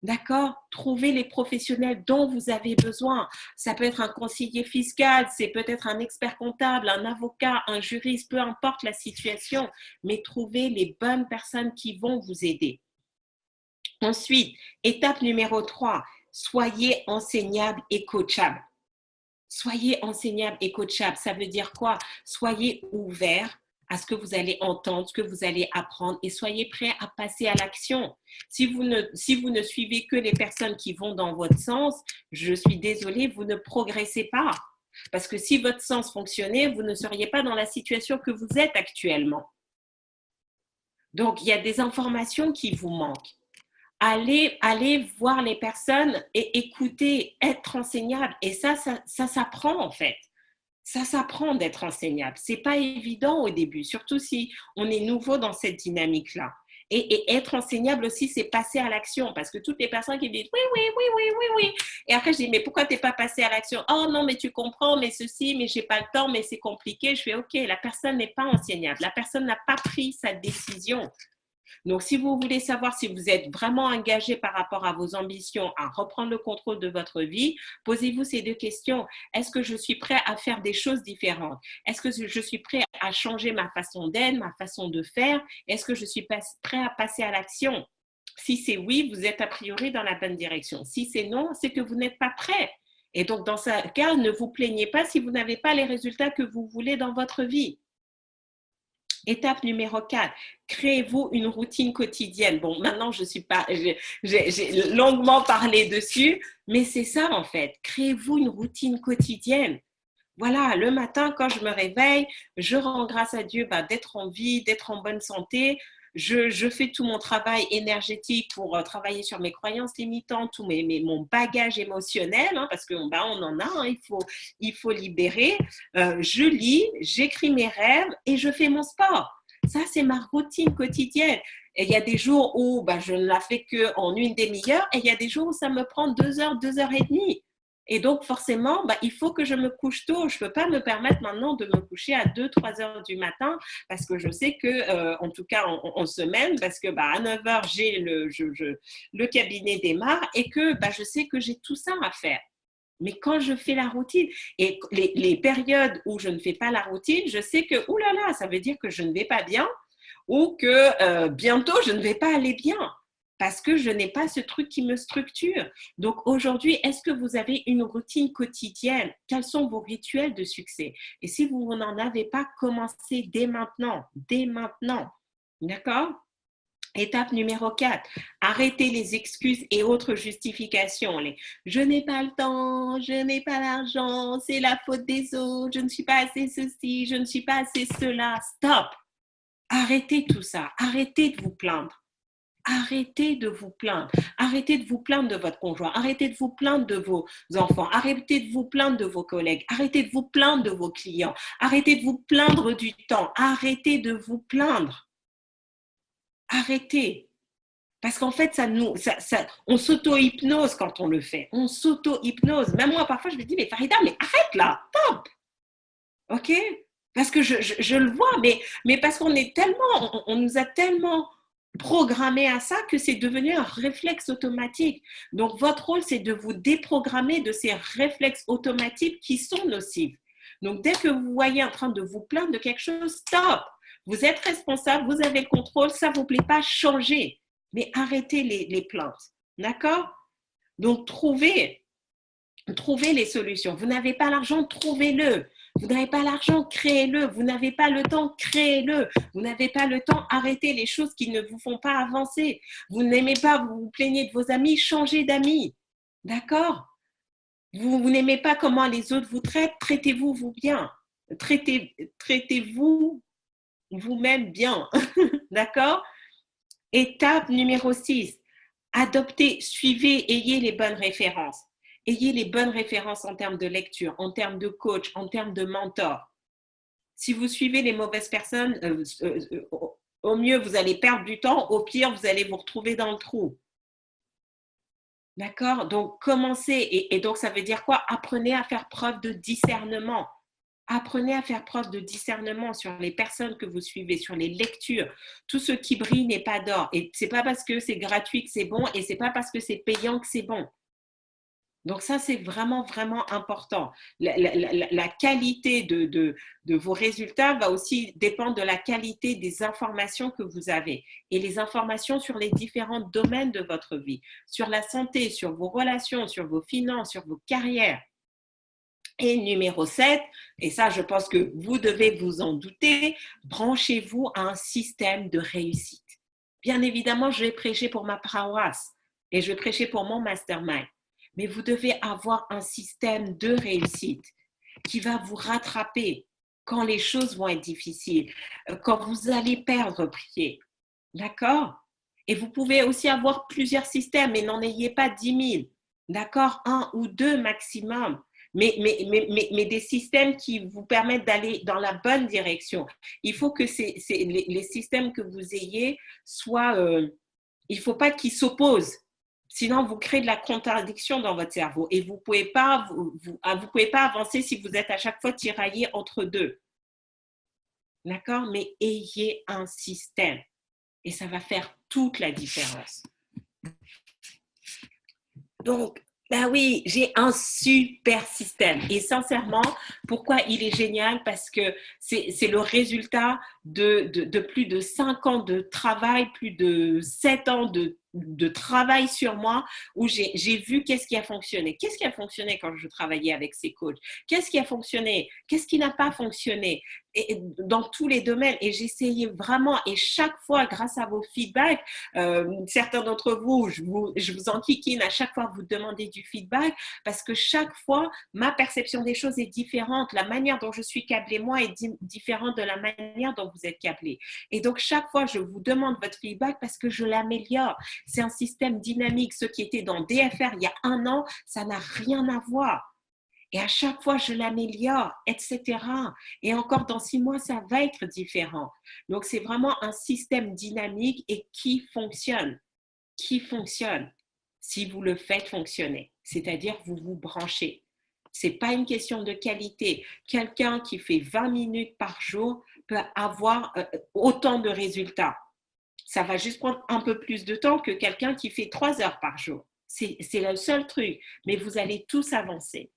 D'accord? Trouvez les professionnels dont vous avez besoin. Ça peut être un conseiller fiscal, c'est peut-être un expert comptable, un avocat, un juriste, peu importe la situation, mais trouvez les bonnes personnes qui vont vous aider. Ensuite, étape numéro 3, soyez enseignable et coachable. Soyez enseignable et coachable. Ça veut dire quoi? Soyez ouvert à ce que vous allez entendre, ce que vous allez apprendre et soyez prêt à passer à l'action. Si vous ne suivez que les personnes qui vont dans votre sens, je suis désolée, vous ne progressez pas. Parce que si votre sens fonctionnait, vous ne seriez pas dans la situation que vous êtes actuellement. Donc, il y a des informations qui vous manquent. Allez voir les personnes et écouter, être enseignable. Et ça s'apprend en fait. Ça s'apprend d'être enseignable. C'est pas évident au début, surtout si on est nouveau dans cette dynamique-là. Et être enseignable aussi, c'est passer à l'action. Parce que toutes les personnes qui disent oui, oui, oui, oui, oui, oui. Et après, je dis, mais pourquoi tu n'es pas passé à l'action? Oh non, mais tu comprends, mais ceci, mais je n'ai pas le temps, mais c'est compliqué. Je fais, OK, la personne n'est pas enseignable. La personne n'a pas pris sa décision. Donc, si vous voulez savoir si vous êtes vraiment engagé par rapport à vos ambitions à reprendre le contrôle de votre vie, posez-vous ces deux questions. Est-ce que je suis prêt à faire des choses différentes? Est-ce que je suis prêt à changer ma façon d'être, ma façon de faire? Est-ce que je suis prêt à passer à l'action? Si c'est oui, vous êtes a priori dans la bonne direction. Si c'est non, c'est que vous n'êtes pas prêt. Et donc, dans ce cas, ne vous plaignez pas si vous n'avez pas les résultats que vous voulez dans votre vie. Étape numéro 4, créez-vous une routine quotidienne. Bon, maintenant, j'ai longuement parlé dessus, mais c'est ça en fait. Créez-vous une routine quotidienne. Voilà, le matin, quand je me réveille, je rends grâce à Dieu d'être en vie, d'être en bonne santé. Je fais tout mon travail énergétique pour travailler sur mes croyances limitantes, mon bagage émotionnel, hein, parce qu'on en a, hein, il faut libérer. Je lis, j'écris mes rêves et je fais mon sport. Ça, c'est ma routine quotidienne. Et il y a des jours où je ne la fais qu'en une demi-heure et il y a des jours où ça me prend 2 heures, 2 heures et demie. Et donc, forcément, il faut que je me couche tôt. Je ne peux pas me permettre maintenant de me coucher à 2-3 heures du matin parce que je sais que, en tout cas en semaine, parce que à 9 heures, le cabinet démarre et que je sais que j'ai tout ça à faire. Mais quand je fais la routine et les périodes où je ne fais pas la routine, je sais que, oulala, ça veut dire que je ne vais pas bien ou que bientôt, je ne vais pas aller bien. Parce que je n'ai pas ce truc qui me structure. Donc aujourd'hui, est-ce que vous avez une routine quotidienne? Quels sont vos rituels de succès? Et si vous n'en avez pas, commencez dès maintenant. Dès maintenant. D'accord? Étape numéro 4, arrêtez les excuses et autres justifications. Je n'ai pas le temps, je n'ai pas l'argent, c'est la faute des autres, je ne suis pas assez ceci, je ne suis pas assez cela. Stop! Arrêtez tout ça. Arrêtez de vous plaindre. Arrêtez de vous plaindre. Arrêtez de vous plaindre de votre conjoint. Arrêtez de vous plaindre de vos enfants. Arrêtez de vous plaindre de vos collègues. Arrêtez de vous plaindre de vos clients. Arrêtez de vous plaindre du temps. Arrêtez de vous plaindre. Arrêtez. Parce qu'en fait, on s'auto-hypnose quand on le fait. On s'auto-hypnose. Même moi, parfois, je me dis, mais Farida, mais arrête là. Stop. OK? Parce que je le vois, mais parce qu'on est tellement, on nous a tellement programmé à ça que c'est devenu un réflexe automatique. Donc, votre rôle, c'est de vous déprogrammer de ces réflexes automatiques qui sont nocifs. Donc, dès que vous voyez en train de vous plaindre de quelque chose, stop! Vous êtes responsable, vous avez le contrôle, ça ne vous plaît pas, changez. Mais arrêtez les plaintes. D'accord? Donc, trouvez les solutions. Vous n'avez pas l'argent, trouvez-le. Vous n'avez pas l'argent, créez-le. Vous n'avez pas le temps, créez-le. Vous n'avez pas le temps, arrêtez les choses qui ne vous font pas avancer. Vous n'aimez pas, vous vous plaignez de vos amis, changez d'amis. D'accord? Vous n'aimez pas comment les autres vous traitent, traitez-vous vous bien. Traitez-vous vous-même bien. D'accord? Étape numéro 6. Adoptez, suivez, ayez les bonnes références. Ayez les bonnes références en termes de lecture, en termes de coach, en termes de mentor. Si vous suivez les mauvaises personnes, au mieux, vous allez perdre du temps. Au pire, vous allez vous retrouver dans le trou. D'accord? Donc, commencez. Et donc, ça veut dire quoi? Apprenez à faire preuve de discernement. Apprenez à faire preuve de discernement sur les personnes que vous suivez, sur les lectures. Tout ce qui brille n'est pas d'or. Et ce n'est pas parce que c'est gratuit que c'est bon et ce n'est pas parce que c'est payant que c'est bon. Donc ça, c'est vraiment, vraiment important. La qualité de vos résultats va aussi dépendre de la qualité des informations que vous avez et les informations sur les différents domaines de votre vie, sur la santé, sur vos relations, sur vos finances, sur vos carrières. Et numéro 7, et ça, je pense que vous devez vous en douter, branchez-vous à un système de réussite. Bien évidemment, je vais prêcher pour ma paroisse et je vais prêcher pour mon mastermind. Mais vous devez avoir un système de réussite qui va vous rattraper quand les choses vont être difficiles, quand vous allez perdre pied. D'accord? Et vous pouvez aussi avoir plusieurs systèmes, mais n'en ayez pas 10 000. D'accord? 1 ou 2 maximum. mais des systèmes qui vous permettent d'aller dans la bonne direction. Il faut que les systèmes que vous ayez soient, il ne faut pas qu'ils s'opposent. Sinon, vous créez de la contradiction dans votre cerveau et vous ne pouvez pas, vous pouvez pas avancer si vous êtes à chaque fois tiraillé entre deux. D'accord? Mais ayez un système et ça va faire toute la différence. Donc, ben oui, j'ai un super système. Et sincèrement, pourquoi il est génial? Parce que c'est le résultat de plus de 5 ans de travail, plus de 7 ans de travail sur moi, où j'ai vu qu'est-ce qui a fonctionné. Qu'est-ce qui a fonctionné quand je travaillais avec ces coachs? Qu'est-ce qui a fonctionné? Qu'est-ce qui n'a pas fonctionné? Et dans tous les domaines. Et j'essayais vraiment, et chaque fois, grâce à vos feedbacks, certains d'entre vous, je vous enquiquine à chaque fois que vous demandez du feedback, parce que chaque fois, ma perception des choses est différente. La manière dont je suis câblée, moi, est différente de la manière dont vous êtes câblée. Et donc, chaque fois, je vous demande votre feedback parce que je l'améliore. C'est un système dynamique. Ceux qui étaient dans DFR il y a 1 an, ça n'a rien à voir. Et à chaque fois, je l'améliore, etc. Et encore dans 6 mois, ça va être différent. Donc, c'est vraiment un système dynamique et qui fonctionne. Qui fonctionne si vous le faites fonctionner. C'est-à-dire, vous vous branchez. Ce n'est pas une question de qualité. Quelqu'un qui fait 20 minutes par jour peut avoir autant de résultats. Ça va juste prendre un peu plus de temps que quelqu'un qui fait 3 heures par jour. C'est le seul truc. Mais vous allez tous avancer.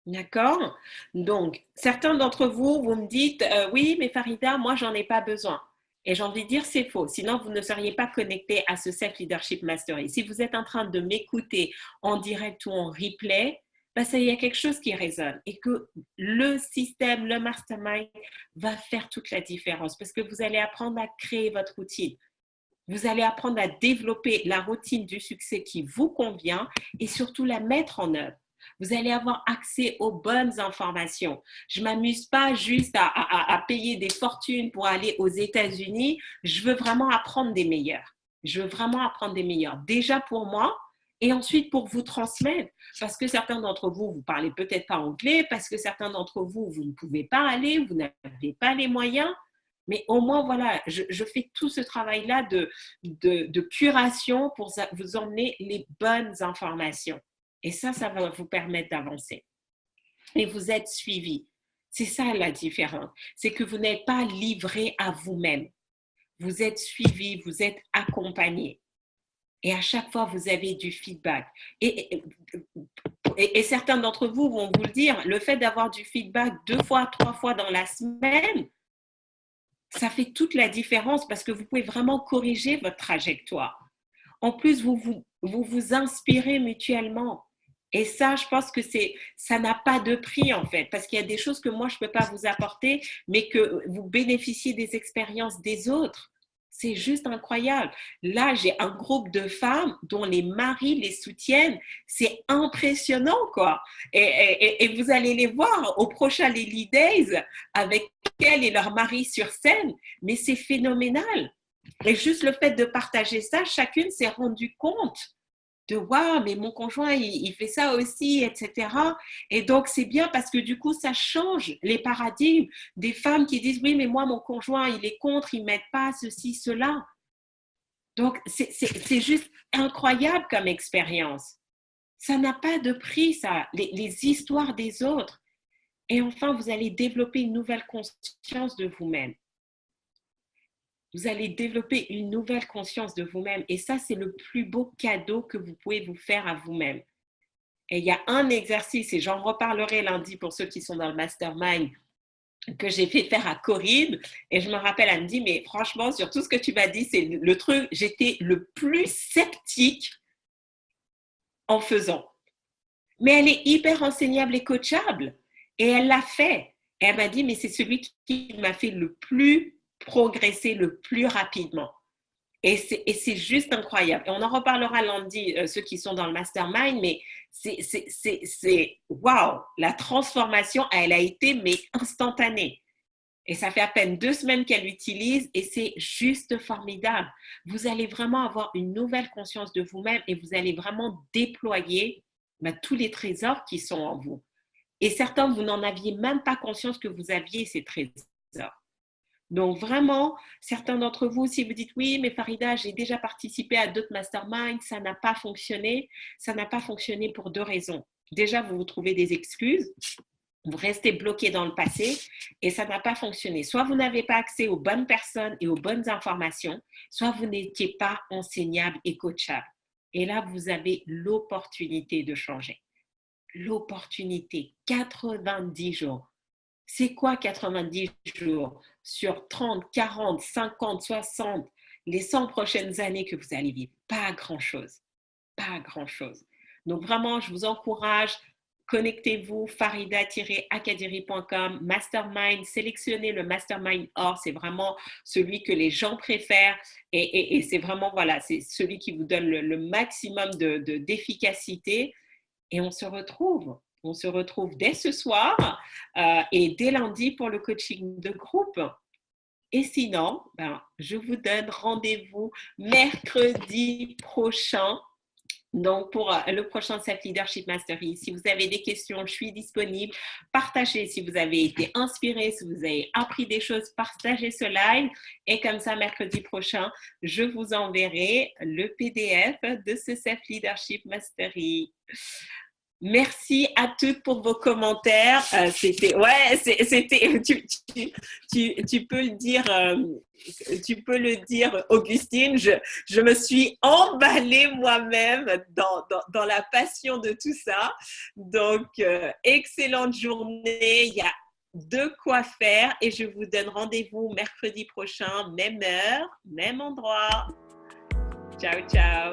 D'accord? Donc, certains d'entre vous, vous me dites, oui, mais Farida, moi, j'en ai pas besoin. Et j'ai envie de dire, c'est faux. Sinon, vous ne seriez pas connecté à ce Self-Leadership Mastery. Si vous êtes en train de m'écouter en direct ou en replay, ben, il y a quelque chose qui résonne et que le système, le mastermind va faire toute la différence parce que vous allez apprendre à créer votre routine. Vous allez apprendre à développer la routine du succès qui vous convient et surtout la mettre en œuvre. Vous allez avoir accès aux bonnes informations. Je ne m'amuse pas juste à payer des fortunes pour aller aux États-Unis. Je veux vraiment apprendre des meilleurs. Je veux vraiment apprendre des meilleurs. Déjà pour moi et ensuite pour vous transmettre. Parce que certains d'entre vous, vous ne parlez peut-être pas anglais, parce que certains d'entre vous, vous ne pouvez pas aller, vous n'avez pas les moyens. Mais au moins, voilà, je fais tout ce travail-là de curation pour vous emmener les bonnes informations. Et ça va vous permettre d'avancer. Et vous êtes suivi. C'est ça la différence. C'est que vous n'êtes pas livré à vous-même. Vous êtes suivi, vous êtes accompagné. Et à chaque fois, vous avez du feedback. Et certains d'entre vous vont vous le dire, le fait d'avoir du feedback 2 fois, 3 fois dans la semaine, ça fait toute la différence parce que vous pouvez vraiment corriger votre trajectoire. En plus, vous inspirez mutuellement. Et ça, je pense que ça n'a pas de prix en fait, parce qu'il y a des choses que moi, je ne peux pas vous apporter, mais que vous bénéficiez des expériences des autres. C'est juste incroyable. Là, j'ai un groupe de femmes dont les maris les soutiennent. C'est impressionnant, quoi. Et vous allez les voir au prochain Lily Days avec elles et leur mari sur scène. Mais c'est phénoménal. Et juste le fait de partager ça, chacune s'est rendue compte de waouh, mais mon conjoint, il fait ça aussi, etc. Et donc, c'est bien parce que du coup, ça change les paradigmes des femmes qui disent oui, mais moi, mon conjoint, il est contre, il ne m'aide pas, ceci, cela. Donc, c'est juste incroyable comme expérience. Ça n'a pas de prix, ça, les histoires des autres. Et enfin, vous allez développer une nouvelle conscience de vous-même. Vous allez développer une nouvelle conscience de vous-même. Et ça, c'est le plus beau cadeau que vous pouvez vous faire à vous-même. Et il y a un exercice, et j'en reparlerai lundi pour ceux qui sont dans le mastermind, que j'ai fait faire à Corinne. Et je me rappelle, elle me dit, mais franchement, sur tout ce que tu m'as dit, c'est le truc, j'étais le plus sceptique en faisant. Mais elle est hyper enseignable et coachable. Et elle l'a fait. Et elle m'a dit, mais c'est celui qui m'a fait le plus progresser le plus rapidement. Et c'est juste incroyable. Et on en reparlera lundi, ceux qui sont dans le mastermind, mais c'est waouh, la transformation, elle a été mais instantanée. Et ça fait à peine 2 semaines qu'elle l'utilise et c'est juste formidable. Vous allez vraiment avoir une nouvelle conscience de vous-même et vous allez vraiment déployer tous les trésors qui sont en vous. Et certains, vous n'en aviez même pas conscience que vous aviez ces trésors. Donc vraiment, certains d'entre vous, si vous dites oui, mais Farida, j'ai déjà participé à d'autres masterminds, ça n'a pas fonctionné. Ça n'a pas fonctionné pour 2 raisons. Déjà, vous vous trouvez des excuses, vous restez bloqué dans le passé et ça n'a pas fonctionné. Soit vous n'avez pas accès aux bonnes personnes et aux bonnes informations, soit vous n'étiez pas enseignable et coachable. Et là, vous avez l'opportunité de changer. L'opportunité, 90 jours. C'est quoi 90 jours sur 30, 40, 50, 60, les 100 prochaines années que vous allez vivre? Pas grand-chose. Pas grand-chose. Donc vraiment, je vous encourage, connectez-vous, farida-akadiri.com, mastermind, sélectionnez le mastermind or, c'est vraiment celui que les gens préfèrent et c'est vraiment, voilà, c'est celui qui vous donne le maximum d'efficacité et on se retrouve. On se retrouve dès ce soir et dès lundi pour le coaching de groupe. Et sinon, je vous donne rendez-vous mercredi prochain. Donc, pour le prochain Self Leadership Mastery, si vous avez des questions, je suis disponible. Partagez si vous avez été inspiré, si vous avez appris des choses, partagez ce live. Et comme ça, mercredi prochain, je vous enverrai le PDF de ce Self Leadership Mastery. Merci à toutes pour vos commentaires. C'était, tu peux le dire, Augustine. Je me suis emballée moi-même dans la passion de tout ça. Donc, excellente journée. Il y a de quoi faire et je vous donne rendez-vous mercredi prochain, même heure, même endroit. Ciao, ciao.